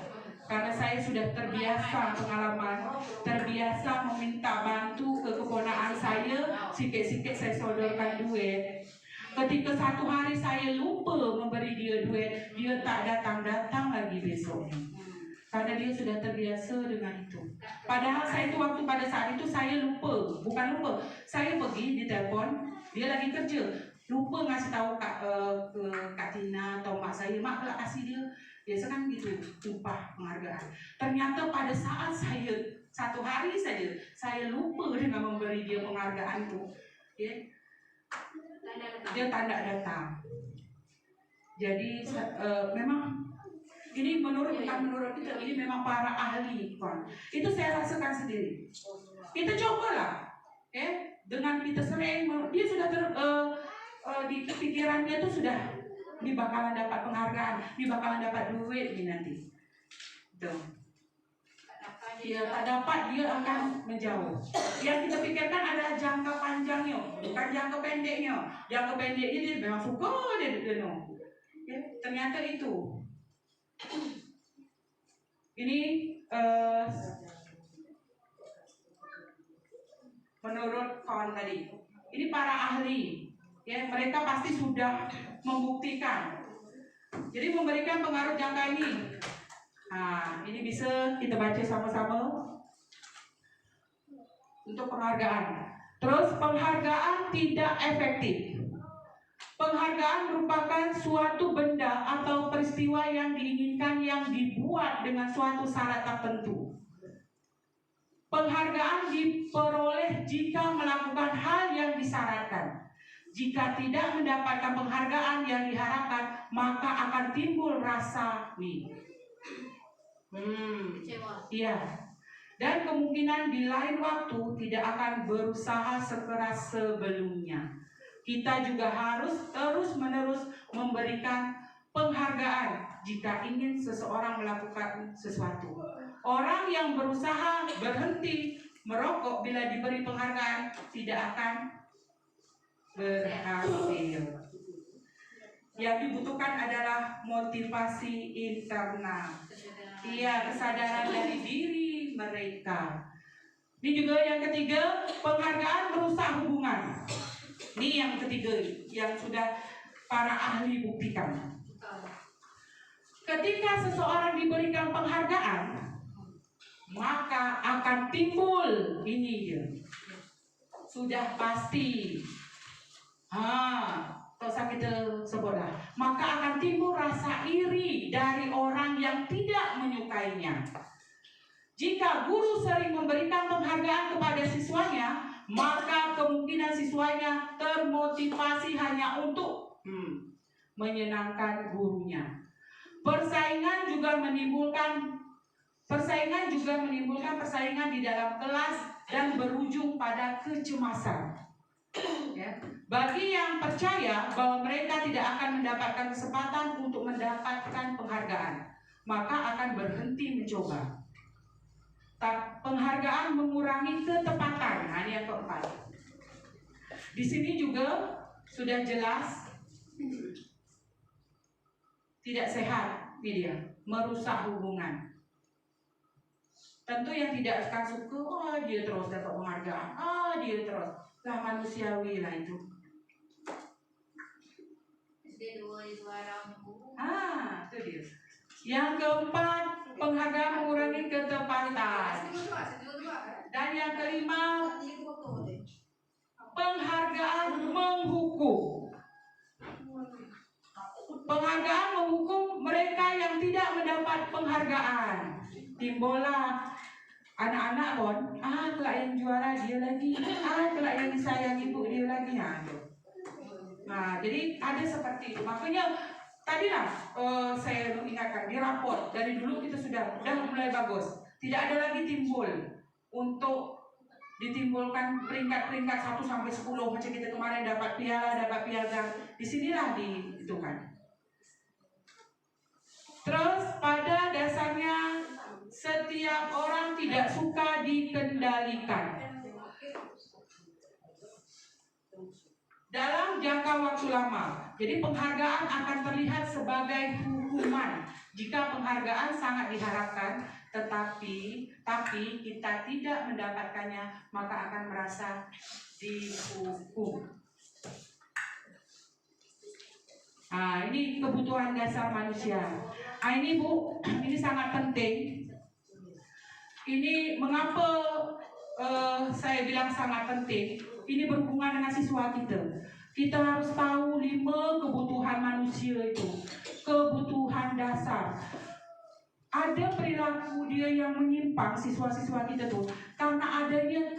Karena saya sudah terbiasa pengalaman, terbiasa meminta bantu ke keponakan saya, sikit-sikit saya sodorkan duit. Ketika satu hari saya lupa memberi dia duit, dia tak datang-datang lagi besoknya. Karena dia sudah terbiasa dengan itu. Padahal saya itu waktu pada saat itu saya lupa, bukan lupa, saya pergi di telepon, dia lagi kerja, lupa ngasih tahu ke Kak Tina atau mak saya, mak pula kasih dia, biasa kan gitu, upah penghargaan. Ternyata pada saat saya satu hari saja saya lupa dengan memberi dia penghargaan itu, ya, dia tanda datang. Jadi memang ini bukan menurut kita, ini memang para ahli kan. Itu saya rasakan sendiri. Kita cobalah, dengan kita sering, dia sudah di pikirannya itu sudah, ini bakalan dapat penghargaan, ini bakalan dapat duit ini nanti. Tuh. Dia tak dapat, dia akan menjauh. Yang kita pikirkan adalah jangka panjangnya, bukan jangka pendeknya. Jangka pendeknya dia memang suka dia. Ya, ternyata itu. Ini menurut kawan tadi, ini para ahli, ya, mereka pasti sudah membuktikan. Jadi memberikan pengaruh jangka ini. Nah, ini bisa kita baca sama-sama untuk penghargaan. Terus penghargaan tidak efektif. Penghargaan merupakan suatu benda atau peristiwa yang diinginkan yang dibuat dengan suatu syarat tertentu. Penghargaan diperoleh jika melakukan hal yang disyaratkan. Jika tidak mendapatkan penghargaan yang diharapkan, maka akan timbul rasa iya. Dan kemungkinan di lain waktu tidak akan berusaha sekeras sebelumnya. Kita juga harus terus-menerus memberikan penghargaan jika ingin seseorang melakukan sesuatu. Orang yang berusaha berhenti merokok bila diberi penghargaan tidak akan berhasil. Yang dibutuhkan adalah motivasi internal. Iya, kesadaran dari diri mereka. Ini juga yang ketiga, penghargaan merusak hubungan. Ini yang ketiga yang sudah para ahli buktikan. Ketika seseorang diberikan penghargaan, maka akan timbul ini dia. Sudah pasti. Tak usah kita sebutlah. Maka akan timbul rasa iri dari orang yang tidak menyukainya. Jika guru sering memberikan penghargaan kepada siswanya, maka kemungkinan siswanya termotivasi hanya untuk menyenangkan gurunya. Persaingan juga menimbulkan persaingan di dalam kelas dan berujung pada kecemasan. Ya. Bagi yang percaya bahwa mereka tidak akan mendapatkan kesempatan untuk mendapatkan penghargaan, maka akan berhenti mencoba. Penghargaan mengurangi ketepatan. Nah, ini yang keempat. Di sini juga sudah jelas tidak sehat, ini dia, merusak hubungan. Tentu yang tidak akan suka, dia terus dapat penghargaan, dia terus. Lah manusiawi lah itu. Itu dia. Yang keempat, penghargaan mengurangi ketepatan. Dan yang kelima, penghargaan menghukum. Penghargaan menghukum mereka yang tidak mendapat penghargaan. Timbullah anak-anak pun, kelak yang juara dia lagi, kelak yang disayang ibu dia lagi. Nah, jadi ada seperti itu. Makanya tadilah saya ingatkan di raport dari dulu kita sudah mulai bagus. Tidak ada lagi timbul untuk ditimbulkan peringkat-peringkat 1 sampai 10 macam kita kemarin dapat piala. Disinilah dihitungkan. Terus pada dasarnya setiap orang tidak suka dikendalikan. dalam jangka waktu lama. Jadi penghargaan akan terlihat sebagai hukuman jika penghargaan sangat diharapkan, tetapi kita tidak mendapatkannya, maka akan merasa dihukum. Ini kebutuhan dasar manusia. Ini Bu, ini sangat penting. Ini mengapa saya bilang sangat penting. Ini berhubungan dengan siswa kita. Kita harus tahu 5 kebutuhan manusia itu. Kebutuhan dasar. Ada perilaku dia yang menyimpang siswa-siswa kita tuh karena adanya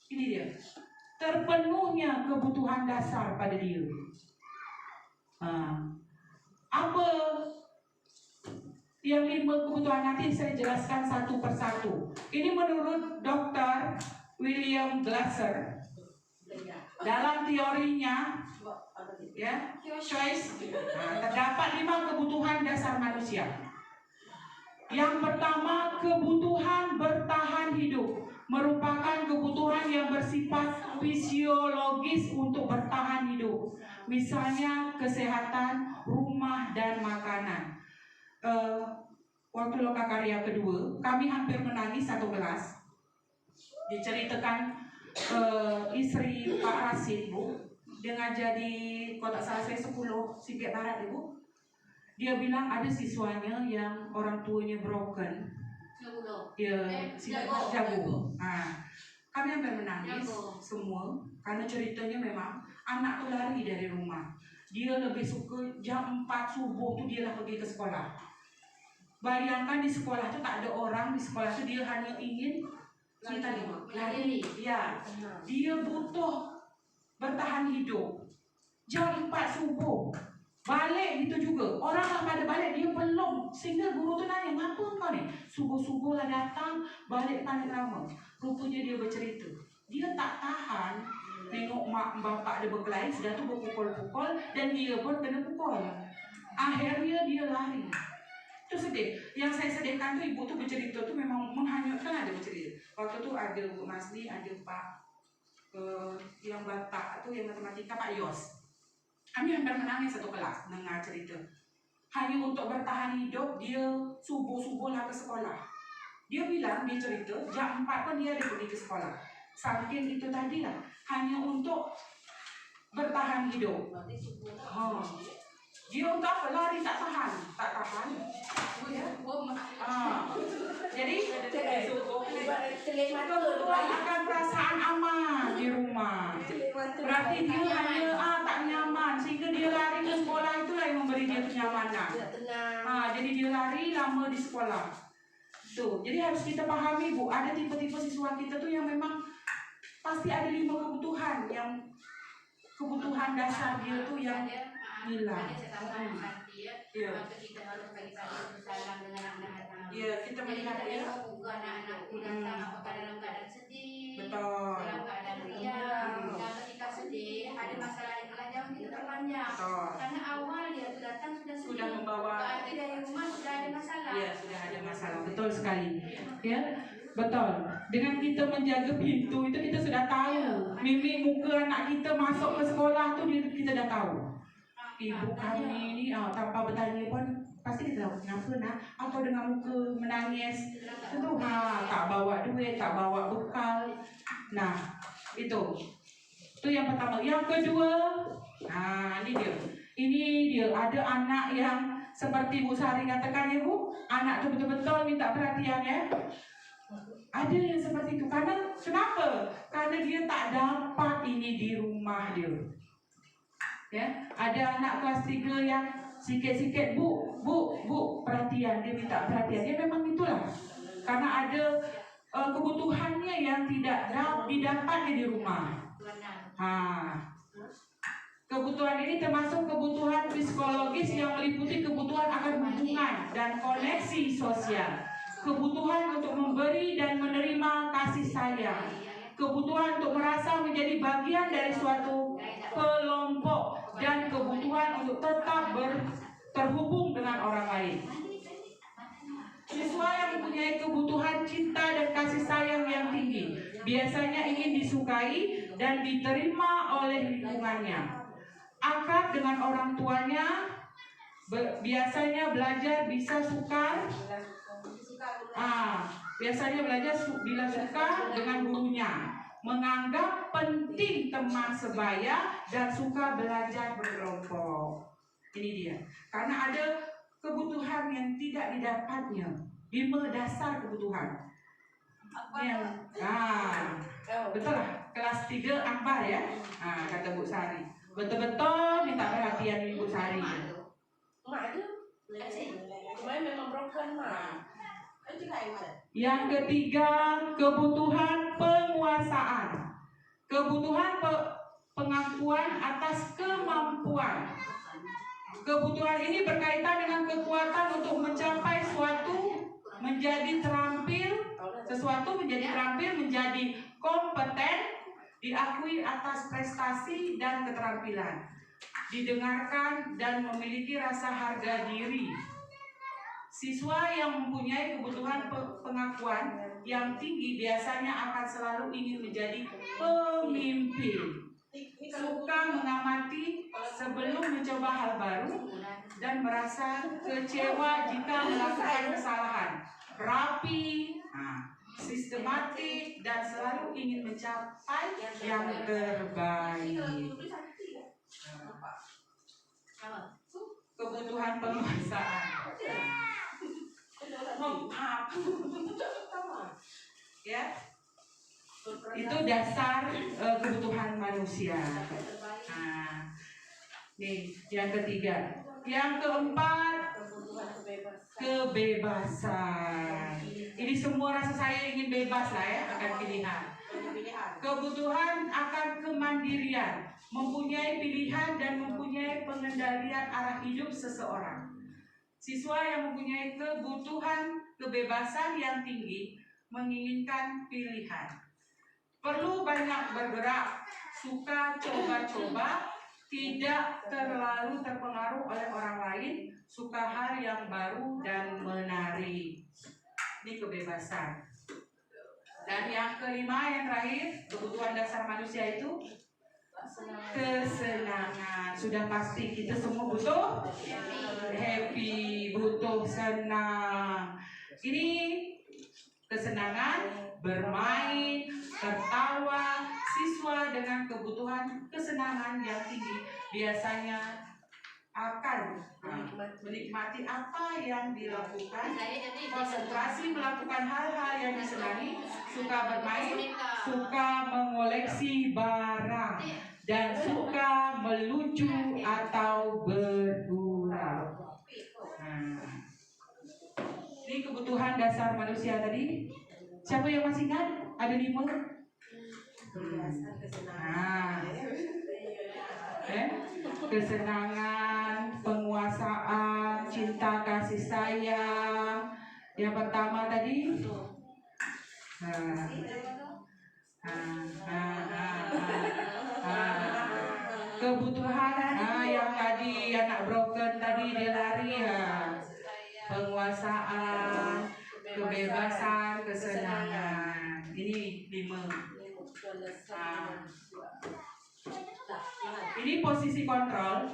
ini dia, terpenuhnya kebutuhan dasar pada dia. Apa yang 5 kebutuhan, nanti saya jelaskan satu persatu. Ini menurut Dr. William Glasser dalam teorinya, ya, choice. Terdapat 5 kebutuhan dasar manusia. Yang pertama, kebutuhan bertahan hidup merupakan kebutuhan yang bersifat fisiologis untuk bertahan hidup. Misalnya kesehatan, rumah, dan makanan. Waktu lokakarya kedua, kami hampir menangis satu kelas. Diceritakan istri Pak Rasid, Bu. Dia ngajar di Kota Salsai 10, Singkit Barat, Ibu. Dia bilang ada siswanya yang orang tuanya broken. Dia jago. Kami hampir menangis semua karena ceritanya memang anak tuh lari dari rumah. Dia lebih suka jam 4 subuh tuh dia lah pergi ke sekolah. Bayangkan di sekolah tuh tak ada orang, di sekolah tuh dia hanya ingin lari. Ya, dia butuh bertahan hidup. Jam 4 subuh balik gitu juga. Orang lah pada balik, dia belum. Sehingga guru tu nanya, ngapa kau ni? Subuh-subuh lah datang, balik panik lama. Rupanya dia bercerita, dia tak tahan tengok mak bapak dia berkelahi, sudah tu berpukul-pukul, dan dia pun kena pukul. Akhirnya dia lari. Itu sedih. Yang saya sedihkan tu ibu tu bercerita tu memang menghanyutkan. Ada bercerita waktu tu ada Bu Masli, ada Pak yang Batak tu yang matematika, Pak Yos. Kami hampir menangis satu kelas dengar cerita. Hanya untuk bertahan hidup, dia subuh-subuh lah ke sekolah. Dia bilang, dia cerita, jam 4 pun dia ada pergi ke sekolah. Saking itu tadi lah, hanya untuk bertahan hidup. Dia untuk apa? Lari tak tahan. Jadi kebutuhan akan perasaan aman di rumah. Berarti dia hanya tak nyaman, sehingga dia lari ke sekolah, itulah yang memberi dia kenyamanan. Jadi dia lari lama di sekolah. Tuh, jadi harus kita pahami, Bu, ada tipe-tipe siswa kita tuh yang memang pasti ada 5 kebutuhan, yang kebutuhan dasar dia tuh yang hilang. Kita harus pagi-pagi bersalam dengan anak-anak. Iya, kita melihat ya. Anak-anakku datang apakah dalam keadaan sedih, Betul. dalam keadaan riang. Dan ketika sedih, ada masalah di kelas, jangan kita perpanjang. Karena awal dia datang sudah membawa. Berarti dari rumah sudah ada masalah. Iya, sudah ada masalah. Betul sekali. Ya, betul. Dengan kita menjaga pintu itu kita sudah tahu. Mimik muka anak kita masuk ke sekolah tu kita dah tahu. Ibu kami ni tanpa bertanya pun pasti kita tahu kenapa nak, atau dengan muka menangis tentu tak bawa duit, tak bawa bekal. Nah, itu yang pertama. Yang kedua, ini dia ada anak yang seperti Bu Sari katakan ya Bu, anak tu betul-betul minta perhatian ya. Ada yang seperti itu. Karena kenapa? Karena dia tak dapat ini di rumah dia. Ya, ada anak kelas 3 yang sikit-sikit bu perhatian, dia minta perhatian. Dia memang itulah. Karena ada kebutuhannya yang tidak didapatnya di rumah. Kebutuhan ini termasuk kebutuhan psikologis yang meliputi kebutuhan akan hubungan dan koneksi sosial, kebutuhan untuk memberi dan menerima kasih sayang, kebutuhan untuk merasa menjadi bagian dari suatu kelompok, dan kebutuhan untuk tetap terhubung dengan orang lain. Siswa yang mempunyai kebutuhan cinta dan kasih sayang yang tinggi biasanya ingin disukai dan diterima oleh lingkungannya. Akrab dengan orang tuanya, biasanya belajar bisa sukar. Biasanya belajar bila suka dengan gurunya, menganggap penting teman sebaya dan suka belajar berkelompok. Ini dia. Karena ada kebutuhan yang tidak didapatnya. 5 dasar kebutuhan. Betul lah. Kelas 3 akbar ya. Kata Bu Sari. Betul-betul minta perhatian Ibu Sari. Memang broken Yang ketiga, kebutuhan penguasaan. Kebutuhan pengakuan atas kemampuan. Kebutuhan ini berkaitan dengan kekuatan untuk mencapai menjadi terampil, menjadi kompeten, diakui atas prestasi dan keterampilan, didengarkan dan memiliki rasa harga diri. Siswa yang mempunyai kebutuhan pengakuan yang tinggi biasanya akan selalu ingin menjadi pemimpin, suka mengamati sebelum mencoba hal baru, dan merasa kecewa jika melakukan kesalahan, rapi, sistematik, dan selalu ingin mencapai yang terbaik. Kebutuhan penguasaan. Ya, itu dasar kebutuhan manusia. Nih, yang ketiga. Yang keempat, kebebasan. Ini semua rasa saya ingin bebas lah ya, akan pilihan. Kebutuhan akan kemandirian, mempunyai pilihan dan mempunyai pengendalian arah hidup seseorang. Siswa yang mempunyai kebutuhan kebebasan yang tinggi menginginkan pilihan. Perlu banyak bergerak, suka coba-coba, tidak terlalu terpengaruh oleh orang lain, suka hal yang baru dan menarik. Ini kebebasan. Dan yang kelima, yang terakhir, kebutuhan dasar manusia itu kesenangan. Sudah pasti kita semua butuh happy, butuh senang. Ini kesenangan, bermain, tertawa. Siswa dengan kebutuhan kesenangan yang tinggi biasanya akan menikmati apa yang dilakukan, konsentrasi melakukan hal-hal yang disenangi, suka bermain, suka mengoleksi barang, dan suka melucu atau bergurau. Ini kebutuhan dasar manusia tadi. Siapa yang masih ingat? Ada 5. Kesenangan, penguasaan, cinta, kasih sayang. Yang pertama tadi kebutuhan yang tadi anak broken tadi dia lari ya. Penguasaan, kebebasan, kesenangan. Ini 5. Ini posisi kontrol.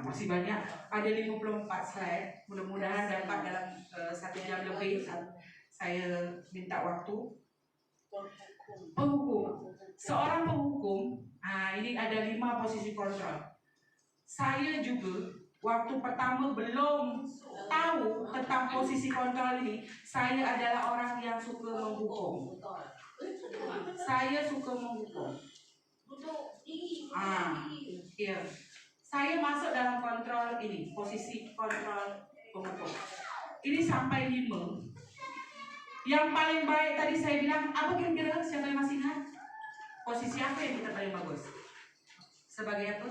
Masih banyak, ada 54 slide. Mudah-mudahan dapat dalam 1 jam lebih. Saya minta waktu. Penghukum. Seorang penghukum. Ini ada 5 posisi kontrol. Saya juga waktu pertama belum tahu tentang posisi kontrol ini. Saya adalah orang yang suka menghukum. Saya suka menghukum. Iya. Saya masuk dalam kontrol ini, posisi kontrol penghukum. Ini sampai 5. Yang paling baik tadi saya bilang, apa kira-kira siapa yang masih ingat? Posisi apa yang kita paling bagus? Sebagai apa?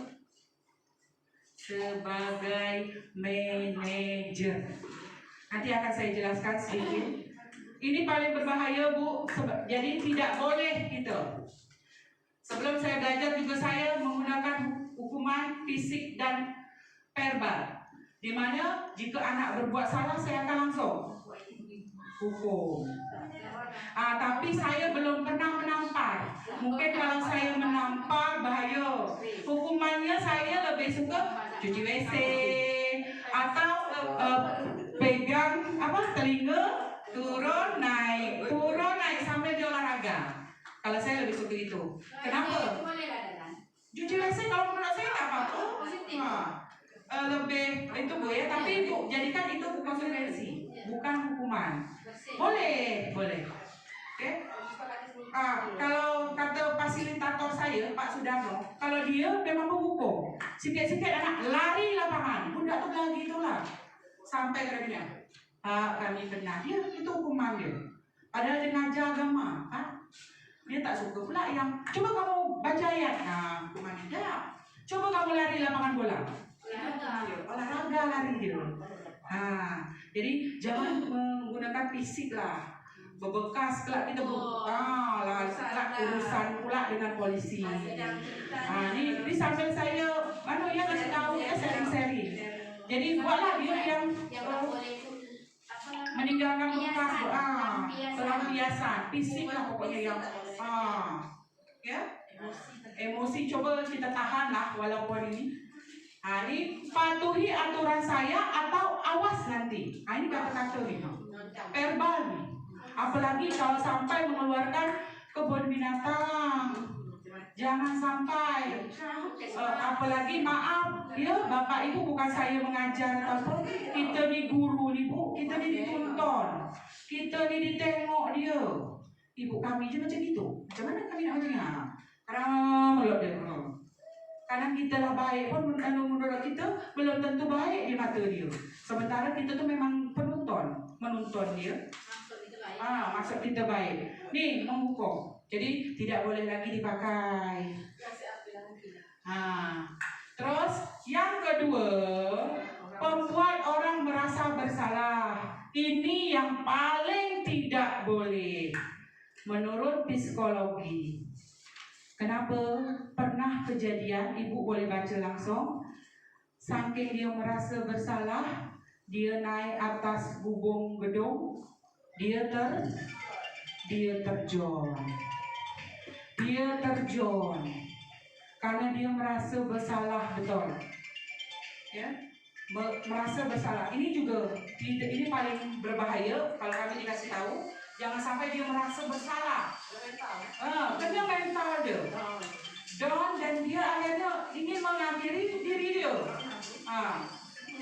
Sebagai manajer. Nanti akan saya jelaskan sedikit. Ini paling berbahaya, Bu. Jadi tidak boleh gitu. Sebelum saya belajar juga saya menggunakan hukuman fisik dan verbal. Di mana jika anak berbuat salah saya akan langsung hukum. Tapi saya belum pernah menampar. Mungkin kalau saya menampar bahaya. Hukumannya saya lebih suka cuci WC atau pegang telinga turun naik sampai dia olahraga. Kalau saya lebih suka itu. Kenapa? Cuci WC kalau menurut saya tak apa-apa. Lebih itu Bu ya, tapi Bu jadikan itu konsekuensi, bukan hukuman. Boleh. Oke. Kalau kata fasilitator saya Pak Sudarno, kalau dia memang menghukum, sikit-sikit anak lari lapangan, budak tu lagi itulah sampai ke dia. Kami kena dia, itu hukuman dia. Padahal dia ngajar agama, kan? Dia tak suka pula yang coba kamu baca ayat, hukuman dia. Coba kamu lari lapangan bola. Olahraga lari dia. Jadi jangan menggunakan fisik lah. Berbekas kelak kita kelak urusan pula dengan polisi. Ini sambil saya kasih tahu ya sharing. Jadi buatlah dia yang meninggalkan bekas pelampiasan fisik lah pokoknya yang ya emosi coba kita tahan lah walaupun ini. Ini patuhi aturan saya atau awas nanti. Ini kata-kata nih, verbal nih. Apalagi kalau sampai mengeluarkan kebun binatang, jangan sampai. Apalagi maaf, ya Bapak Ibu bukan saya mengajar atau kita nih guru nih Bu, kita nih ditonton, kita nih ditengok dia. Ibu kami je macam itu. Macam mana kami nak macamnya? Melot dia. Kadang kita lah baik pun menurut kita belum tentu baik di mata dia. Sementara kita tu memang menonton dia. Maksud kita baik. Ni menghukum. Jadi tidak boleh lagi dipakai. Terus yang kedua, membuat orang merasa bersalah. Ini yang paling tidak boleh menurut psikologi. Kenapa? Pernah kejadian, Ibu boleh baca langsung. Saking dia merasa bersalah, dia naik atas gubung gedung, dia terjun. Karena dia merasa bersalah, betul. Ya, merasa bersalah. Ini paling berbahaya kalau kami dikasih tahu. Jangan sampai dia merasa bersalah. Kena mental dia. Dan dia akhirnya ingin mengakhiri diri dia.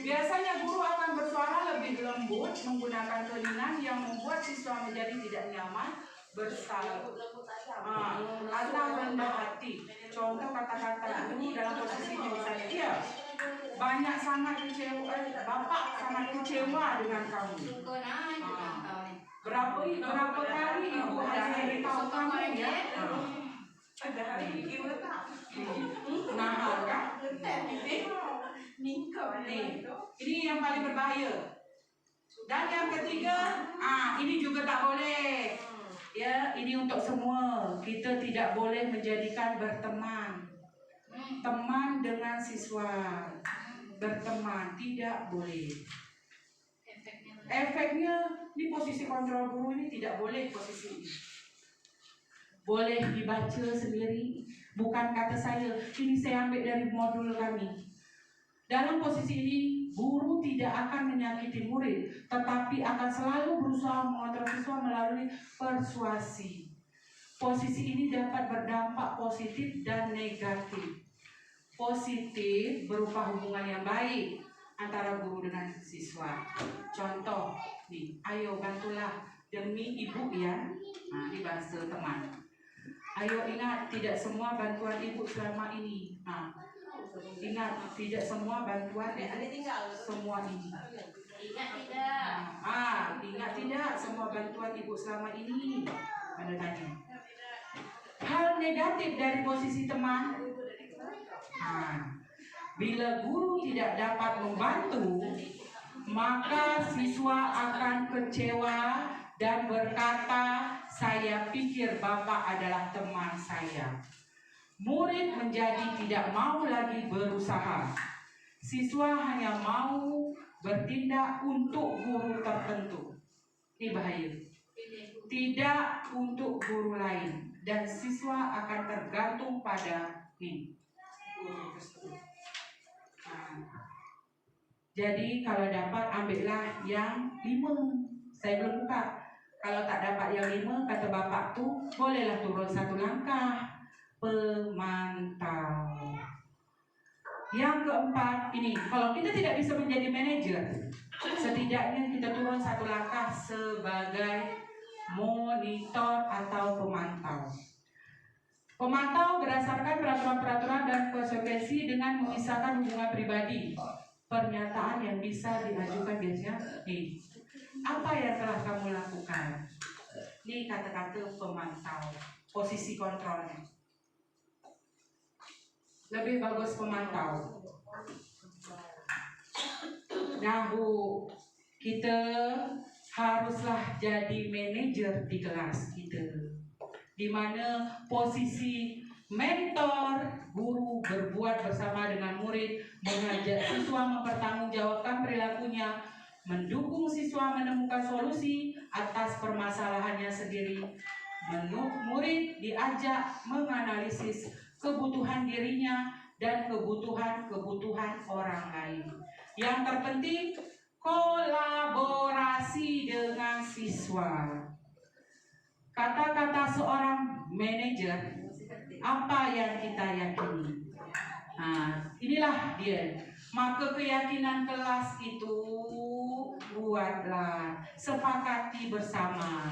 Biasanya guru akan bersuara lebih lembut menggunakan kelingan yang membuat siswa menjadi tidak nyaman, bersalah. Atau rendah hati. Contoh kata-kata guru dalam posisinya misalnya, iya, banyak sangat kecewa, Bapak sangat kecewa dengan kamu. Berapa kali Ibu hanya beritahu kamu ya? Ada hari Ibu tak? Kan? Ini yang paling berbahaya. Dan yang ketiga, ini juga tak boleh. Ya, ini untuk semua. Kita tidak boleh menjadikan teman dengan siswa. Berteman tidak boleh. Efeknya di posisi kontrol guru ini tidak boleh posisi ini. Boleh dibaca sendiri, bukan kata saya. Ini saya ambil dari modul kami. Dalam posisi ini, guru tidak akan menyakiti murid, tetapi akan selalu berusaha mengontrol siswa melalui persuasi. Posisi ini dapat berdampak positif dan negatif. Positif berupa hubungan yang baik antara guru dengan siswa. Contoh, nih, ayo bantulah demi ibu ya. Ini bahasa teman. Ayo ingat, tidak semua bantuan ibu selama ini. Ingat, tidak semua bantuan semua ini. Ingat tidak semua bantuan ibu selama ini. Anda tanya. Hal negatif dari posisi teman. Bila guru tidak dapat membantu, maka siswa akan kecewa dan berkata, saya pikir Bapak adalah teman saya. Murid menjadi tidak mau lagi berusaha. Siswa hanya mau bertindak untuk guru tertentu. Ini bahaya. Tidak untuk guru lain, dan siswa akan tergantung pada guru tersebut. Jadi kalau dapat ambillah yang 5. Saya belum buka. Kalau tak dapat yang 5, kata bapak tuh bolehlah turun 1 langkah. Pemantau. Yang keempat ini, kalau kita tidak bisa menjadi manajer, setidaknya kita turun 1 langkah sebagai monitor atau pemantau. Pemantau berdasarkan peraturan-peraturan dan konsekuensi dengan memisahkan hubungan pribadi. Pernyataan yang bisa diajukan biasanya nih, apa yang telah kamu lakukan? Ini kata-kata pemantau, posisi kontrolnya. Lebih bagus pemantau. Nah Bu, kita haruslah jadi manajer di kelas kita, di mana posisi mentor, guru berbuat bersama dengan murid, mengajak siswa mempertanggungjawabkan perilakunya, mendukung siswa menemukan solusi atas permasalahannya sendiri. Murid diajak menganalisis kebutuhan dirinya dan kebutuhan orang lain. Yang terpenting, kolaborasi dengan siswa. Kata-kata seorang manajer, apa yang kita yakini? Nah, inilah dia. Maka keyakinan kelas itu buatlah, sepakati bersama.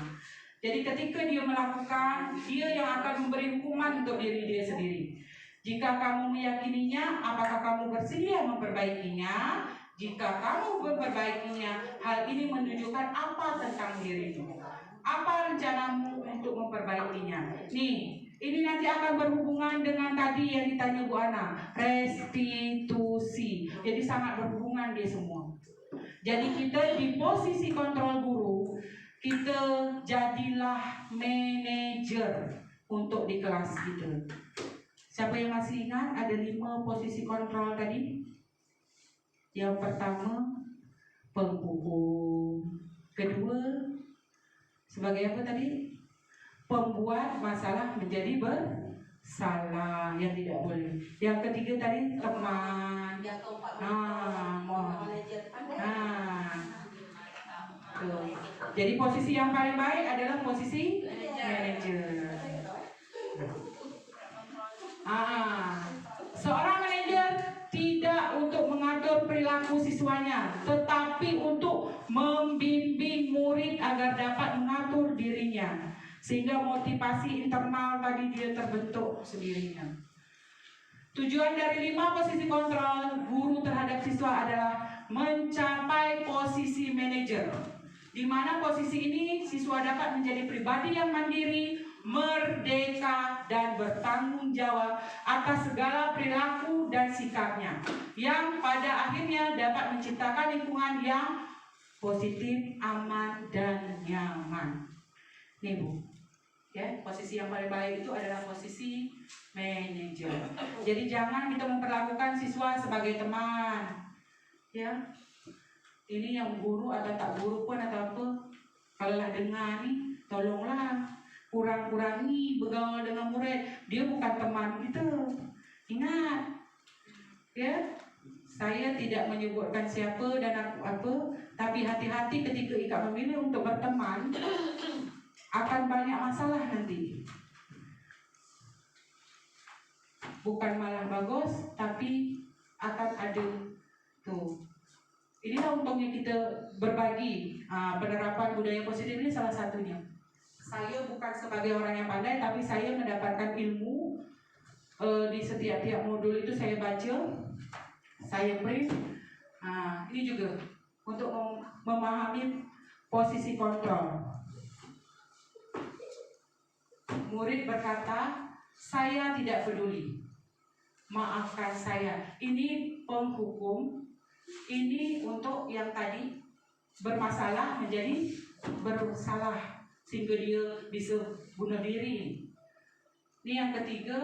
Jadi ketika dia melakukan, dia yang akan memberi hukuman untuk diri dia sendiri. Jika kamu meyakininya, apakah kamu bersedia memperbaikinya? Jika kamu memperbaikinya, hal ini menunjukkan apa tentang dirimu? Apa rencanamu untuk memperbaikinya? Nih, ini nanti akan berhubungan dengan tadi yang ditanya Bu Ana, restitusi. Jadi sangat berhubungan dia semua. Jadi kita di posisi kontrol guru, kita jadilah manajer untuk di kelas kita. Siapa yang masih ingat ada 5 posisi kontrol tadi? Yang pertama, penghukum. Kedua, sebagai apa tadi? Pembuat masalah menjadi bersalah, yang tidak boleh. Yang ketiga tadi, teman. Yang keempat, manajer. Tuh. Jadi posisi yang paling baik adalah posisi manajer. Seorang manajer tidak untuk mengatur perilaku siswanya, tetapi untuk membimbing murid agar dapat mengatur dirinya, sehingga motivasi internal tadi dia terbentuk sendirinya. Tujuan dari 5 posisi kontrol guru terhadap siswa adalah mencapai posisi manajer, di mana posisi ini siswa dapat menjadi pribadi yang mandiri, merdeka, dan bertanggung jawab atas segala perilaku dan sikapnya, yang pada akhirnya dapat menciptakan lingkungan yang positif, aman, dan nyaman. Nih Bu, ya, posisi yang paling baik itu adalah posisi manajer. Jadi jangan kita memperlakukan siswa sebagai teman, ya. Ini yang guru atau tak guru pun atau apa, kalau lah dengar nih, tolonglah kurang-kurangi bergaul dengan murid. Dia bukan teman kita. Ingat, ya. Saya tidak menyebutkan siapa dan apa, tapi hati-hati ketika Ika memilih untuk berteman, akan banyak masalah nanti. Bukan malah bagus, tapi akan ada tuh. Inilah untungnya kita berbagi. Penerapan budaya positif ini salah satunya. Saya bukan sebagai orang yang pandai, tapi saya mendapatkan ilmu di setiap modul itu saya baca, saya print. Ini juga untuk memahami posisi kontrol. Murid berkata, saya tidak peduli, maafkan saya. Ini penghukum, ini untuk yang tadi bermasalah menjadi bersalah, sehingga dia bisa bunuh diri. Ini yang ketiga,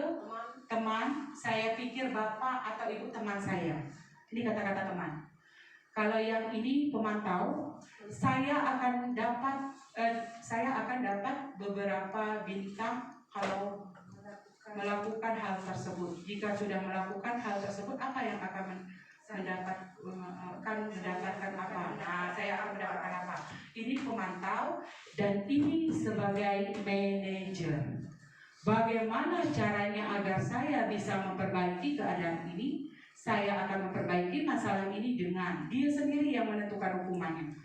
teman. Saya pikir bapak atau ibu teman saya. Ini kata-kata teman. Kalau yang ini pemantau, saya akan dapat beberapa bintang kalau melakukan hal tersebut. Jika sudah melakukan hal tersebut, apa yang akan mendapatkan apa? Nah, saya akan mendapatkan apa? Ini pemantau dan ini sebagai manajer. Bagaimana caranya agar saya bisa memperbaiki keadaan ini? Saya akan memperbaiki masalah ini dengan dia sendiri yang menentukan hukumannya.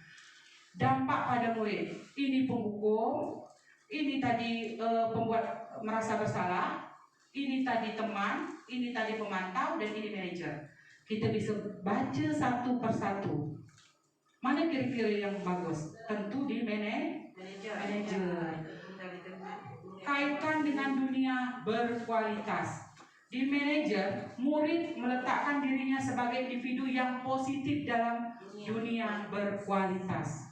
Dampak pada murid, ini penghukum, ini tadi pembuat merasa bersalah, ini tadi teman, ini tadi pemantau, dan ini manajer. Kita bisa baca satu persatu. Mana kira-kira yang bagus? Tentu di manajer. Kaitkan dengan dunia berkualitas. Di manajer, murid meletakkan dirinya sebagai individu yang positif dalam dunia berkualitas.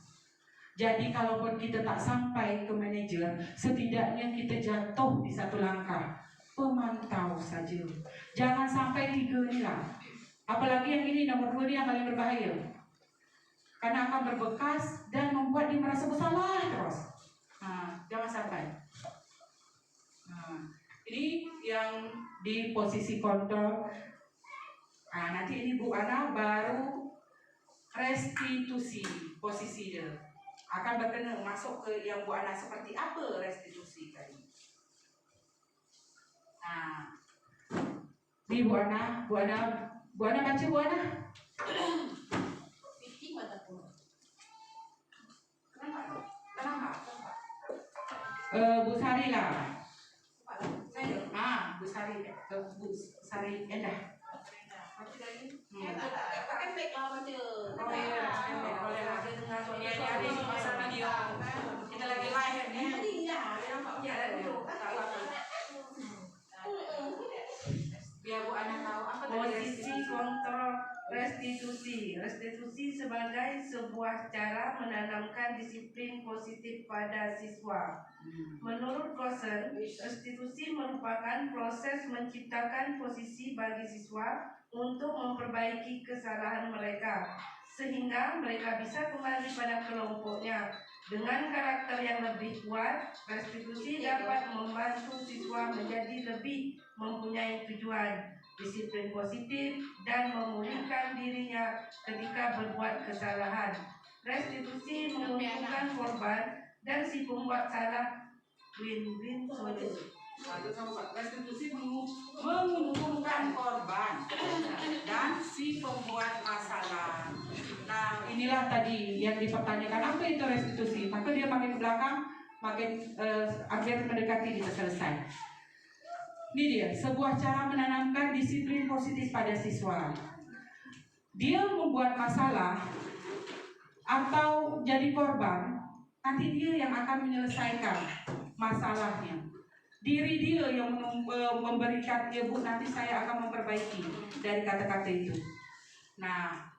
Jadi kalaupun kita tak sampai ke manajer, setidaknya kita jatuh di satu langkah. Pemantau saja. Jangan sampai 3 ni lah. Apalagi yang ini nomor 2 ni yang paling berbahaya. Karena akan berbekas dan membuat dia merasa bersalah terus. Jangan sampai. Ini yang di posisi kontrol. Nanti ini Bu Ana baru restitusi posisi dia. Akan berkena masuk ke yang Bu Ana seperti apa restitusi tadi. Ini Bu Ana baca Bu Ana. Kenapa? Bu Sari lah. Bu Sari Endah. Pakai mic lah baca. Boleh lah. Ada masa video. Kita lagi live ni. Biar Bu Ana tahu apa posisi kontrol restitusi. Restitusi sebagai sebuah cara menanamkan disiplin positif pada siswa. Menurut Clausen, restitusi merupakan proses menciptakan posisi bagi siswa untuk memperbaiki kesalahan mereka, sehingga mereka bisa kembali pada kelompoknya. Dengan karakter yang lebih kuat, restitusi dapat membantu siswa menjadi lebih mempunyai tujuan, disiplin positif, dan memulihkan dirinya ketika berbuat kesalahan. Restitusi menguntungkan korban dan si pembuat salah. Win-win solution. restitusi menguntungkan korban dan si pembuat masalah. Nah, inilah tadi yang dipertanyakan, apa itu restitusi? Maka dia makin ke belakang, makin akhir mendekati kita selesai. Ini dia, sebuah cara menanamkan disiplin positif pada siswa. Dia membuat masalah atau jadi korban, nanti dia yang akan menyelesaikan masalahnya. Diri dia yang memberikan, ya Bu, nanti saya akan memperbaiki dari kata-kata itu. Nah,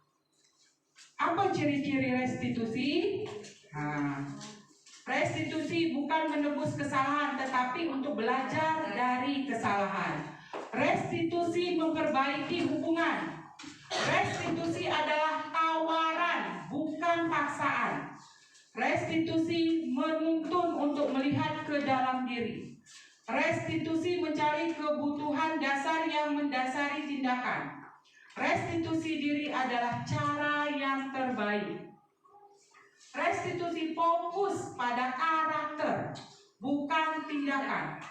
apa ciri-ciri restitusi? Restitusi bukan menebus kesalahan, tetapi untuk belajar dari kesalahan. Restitusi memperbaiki hubungan. Restitusi adalah tawaran, bukan paksaan. Restitusi menuntun untuk melihat ke dalam diri. Restitusi mencari kebutuhan dasar yang mendasari tindakan. Restitusi diri adalah cara yang terbaik. Restitusi fokus pada karakter, bukan tindakan.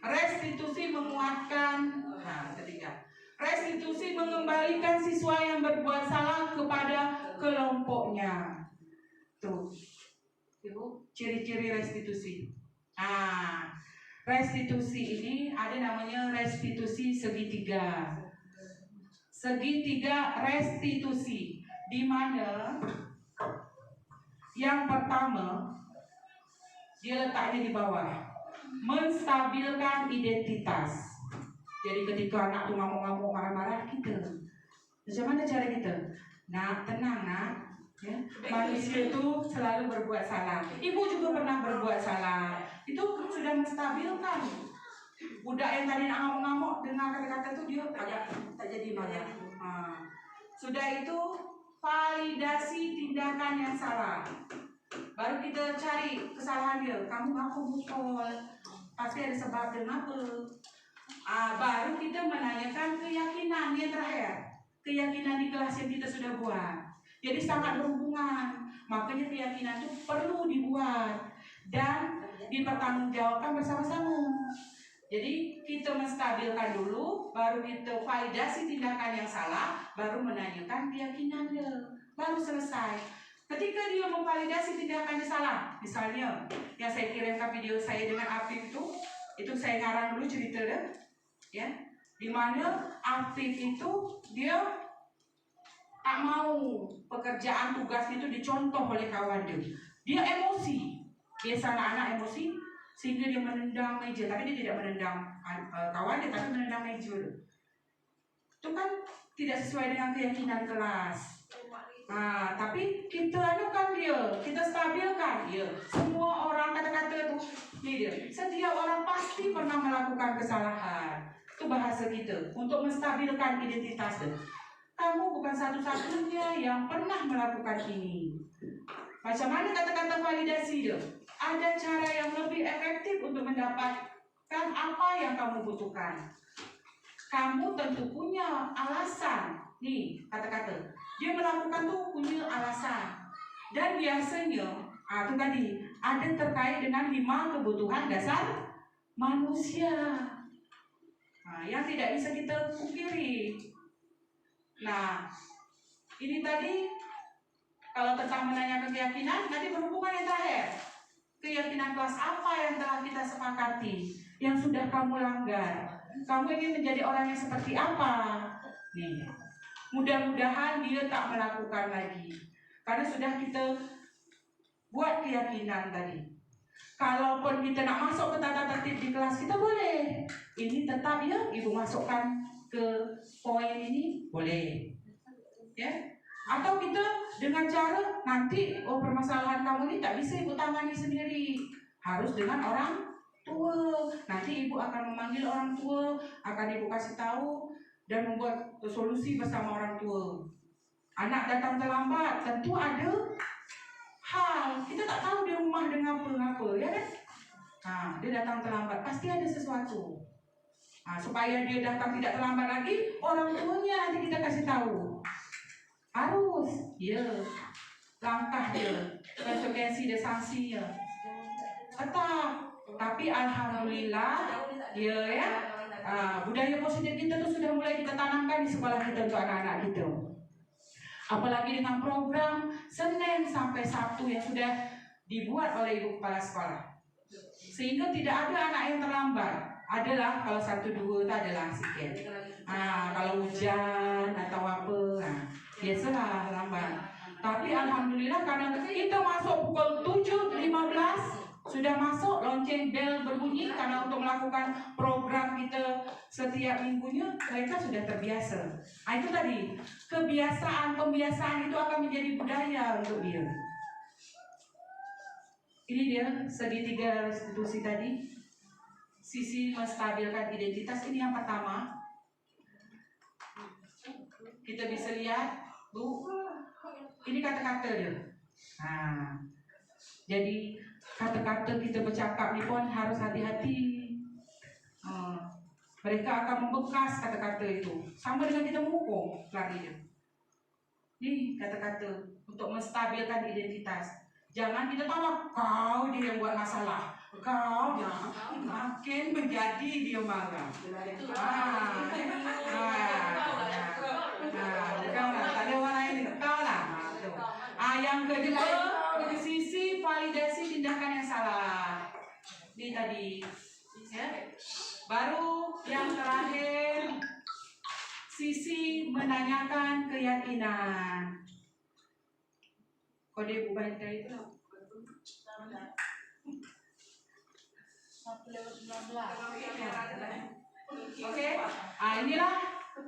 Restitusi menguatkan, ketiga. Restitusi mengembalikan siswa yang berbuat salah kepada kelompoknya. Tuh, Ibu, ciri-ciri restitusi. Restitusi ini ada namanya restitusi segitiga. Segitiga restitusi, di mana yang pertama dia letaknya di bawah, menstabilkan identitas. Jadi ketika anak tu ngamuk-ngamuk, marah-marah, kita macam mana cara kita? Nak, tenang nak. Ya, manusia itu selalu berbuat salah. Ibu juga pernah berbuat salah. Itu sudah menstabilkan. Budak yang tadi nak ngamuk-ngamuk, dengar kata-kata itu dia tak jadi marah. Sudah itu validasi tindakan yang salah. Baru kita cari kesalahan dia. Kamu ngaku mukul, pasti ada sebab dan apa. Baru kita menanyakan keyakinan yang terakhir. Keyakinan di kelas yang kita sudah buat. Jadi sangat berhubungan. Makanya keyakinan itu perlu dibuat dan dipertanggungjawabkan bersama-sama. Jadi kita menstabilkan dulu, baru kita validasi tindakan yang salah, baru menanyakan keyakinan dia, baru selesai. Ketika dia memvalidasi tindakan yang salah, misalnya yang saya kirimkan video saya dengan Afif itu saya ngarang dulu cerita dia, ya, di mana Afif itu dia tak mau pekerjaan tugasnya itu dicontoh oleh kawan dia. Dia emosi, biasa anak-anak emosi, sehingga dia menendang meja, tapi dia tidak menendang kawan dia, tapi menendang meja. Itu kan tidak sesuai dengan keyakinan kelas. Tapi kita anukan dia, kita stabilkan dia. Semua orang kata-kata itu, ini dia. Setiap orang pasti pernah melakukan kesalahan. Itu bahasa kita untuk menstabilkan identitas dia. Kamu bukan satu-satunya yang pernah melakukan ini. Macam mana kata-kata validasi dia? Ada cara yang lebih efektif untuk mendapatkan apa yang kamu butuhkan. Kamu tentu punya alasan. Nih, kata-kata. Dia melakukan tuh punya alasan. Dan biasanya, itu tadi, ada terkait dengan 5 kebutuhan dasar manusia. Yang tidak bisa kita pungkiri. Nah, ini tadi kalau tentang menanyakan keyakinan, nanti berhubungan yang terakhir. Keyakinan kelas apa yang telah kita sepakati, yang sudah kamu langgar? Kamu ingin menjadi orang yang seperti apa? Nih, mudah-mudahan dia tak melakukan lagi, karena sudah kita buat keyakinan tadi. Kalaupun kita nak masuk ke tata tertib di kelas kita boleh. Ini tetap ya, ibu masukkan ke poin ini boleh, ya. Atau kita dengan cara nanti permasalahan kamu ini tak bisa ibu tangani sendiri, harus dengan orang tua. Nanti ibu akan memanggil orang tua, akan ibu kasih tahu dan membuat solusi bersama orang tua. Anak datang terlambat, tentu ada hal kita tak tahu di rumah dengan apa, ya kan? Dia datang terlambat, pasti ada sesuatu. Supaya dia datang tidak terlambat lagi, orang tuanya nanti kita kasih tahu. Harus, ya, langkah dia, konsekuensi dia, sanksinya. Tetap, tapi alhamdulillah, ya, budaya positif kita tuh sudah mulai kita tanamkan di sekolah kita untuk anak-anak kita. Apalagi dengan program Senin sampai Sabtu yang sudah dibuat oleh Ibu Kepala Sekolah. Sehingga tidak ada anak yang terlambat. Adalah kalau 1-2 itu adalah sikit. Kalau hujan atau apa, biasalah lambat. Tapi alhamdulillah karena kita masuk pukul 7.15 sudah masuk, lonceng bel berbunyi karena untuk melakukan program kita setiap minggunya, mereka sudah terbiasa. Itu tadi, pembiasaan itu akan menjadi budaya untuk dia. Ini dia segitiga restitusi tadi. Sisi menstabilkan identitas ini yang pertama. Kita bisa lihat, Bu, ini kata-kata dia. Jadi kata-kata kita bercakap ni pun harus hati-hati. Mereka akan membekas kata-kata itu. Sama dengan kita menghukum lagi dia. Ini kata-kata untuk menstabilkan identitas. Jangan kita tahu kau dia yang buat masalah. Kau makin menjadi dia marah. Tak ada orang lain kau lah. Yang kedua, sisi validasi tindakan yang salah. Ini tadi, ya. Baru yang terakhir, sisi menanyakan keyakinan. Kode bukan itu. Oke, inilah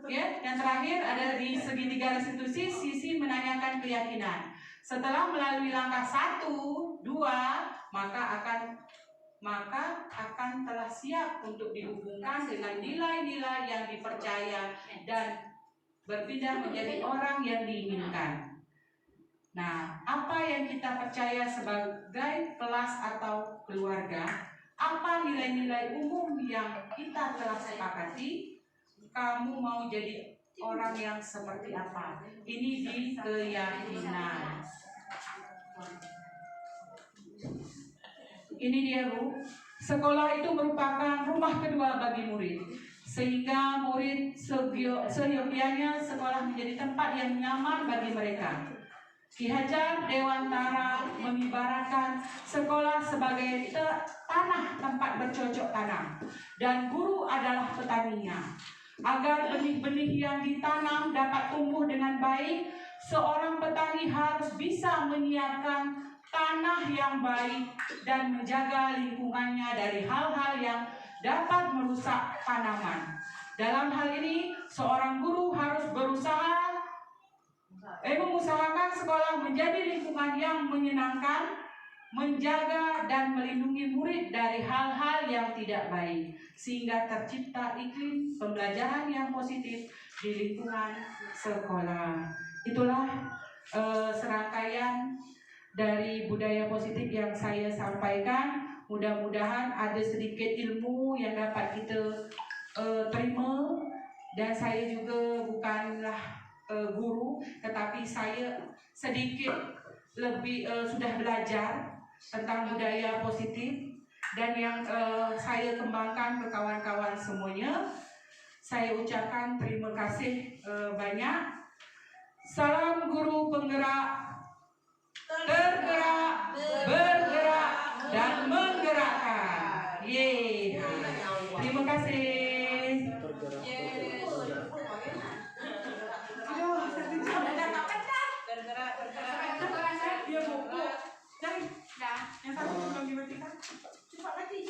ya yang terakhir ada di segitiga restitusi, sisi menanyakan keyakinan. Setelah melalui langkah 1, 2, maka akan telah siap untuk dihubungkan dengan nilai-nilai yang dipercaya dan berpindah menjadi orang yang diinginkan. Nah, apa yang kita percaya sebagai kelas atau keluarga? Apa nilai-nilai umum yang kita telah sepakati? Kamu mau jadi orang yang seperti apa? Ini di keyakinan. Ini dia, Bu. Sekolah itu merupakan rumah kedua bagi murid. Sehingga murid seyogyanya sekolah menjadi tempat yang nyaman bagi mereka. Ki Hajar Dewantara mengibaratkan sekolah sebagai tanah tempat bercocok tanam, dan guru adalah petaninya. Agar benih-benih yang ditanam dapat tumbuh dengan baik, seorang petani harus bisa menyiapkan tanah yang baik dan menjaga lingkungannya dari hal-hal yang dapat merusak tanaman. Dalam hal ini, seorang guru harus mengusahakan sekolah menjadi lingkungan yang menyenangkan, menjaga dan melindungi murid dari hal-hal yang tidak baik, sehingga tercipta iklim pembelajaran yang positif di lingkungan sekolah. Itulah serangkaian dari budaya positif yang saya sampaikan. Mudah-mudahan ada sedikit ilmu yang dapat kita terima. Dan saya juga bukanlah guru, tetapi saya sedikit lebih sudah belajar tentang budaya positif, dan yang saya kembangkan ke kawan-kawan semuanya. Saya ucapkan terima kasih banyak. Salam guru penggerak, tergerak, bergerak, dan menggerakkan. Yeay. Terima kasih. Dia buku. Yang satu belum dimatikan. Cepat lagi.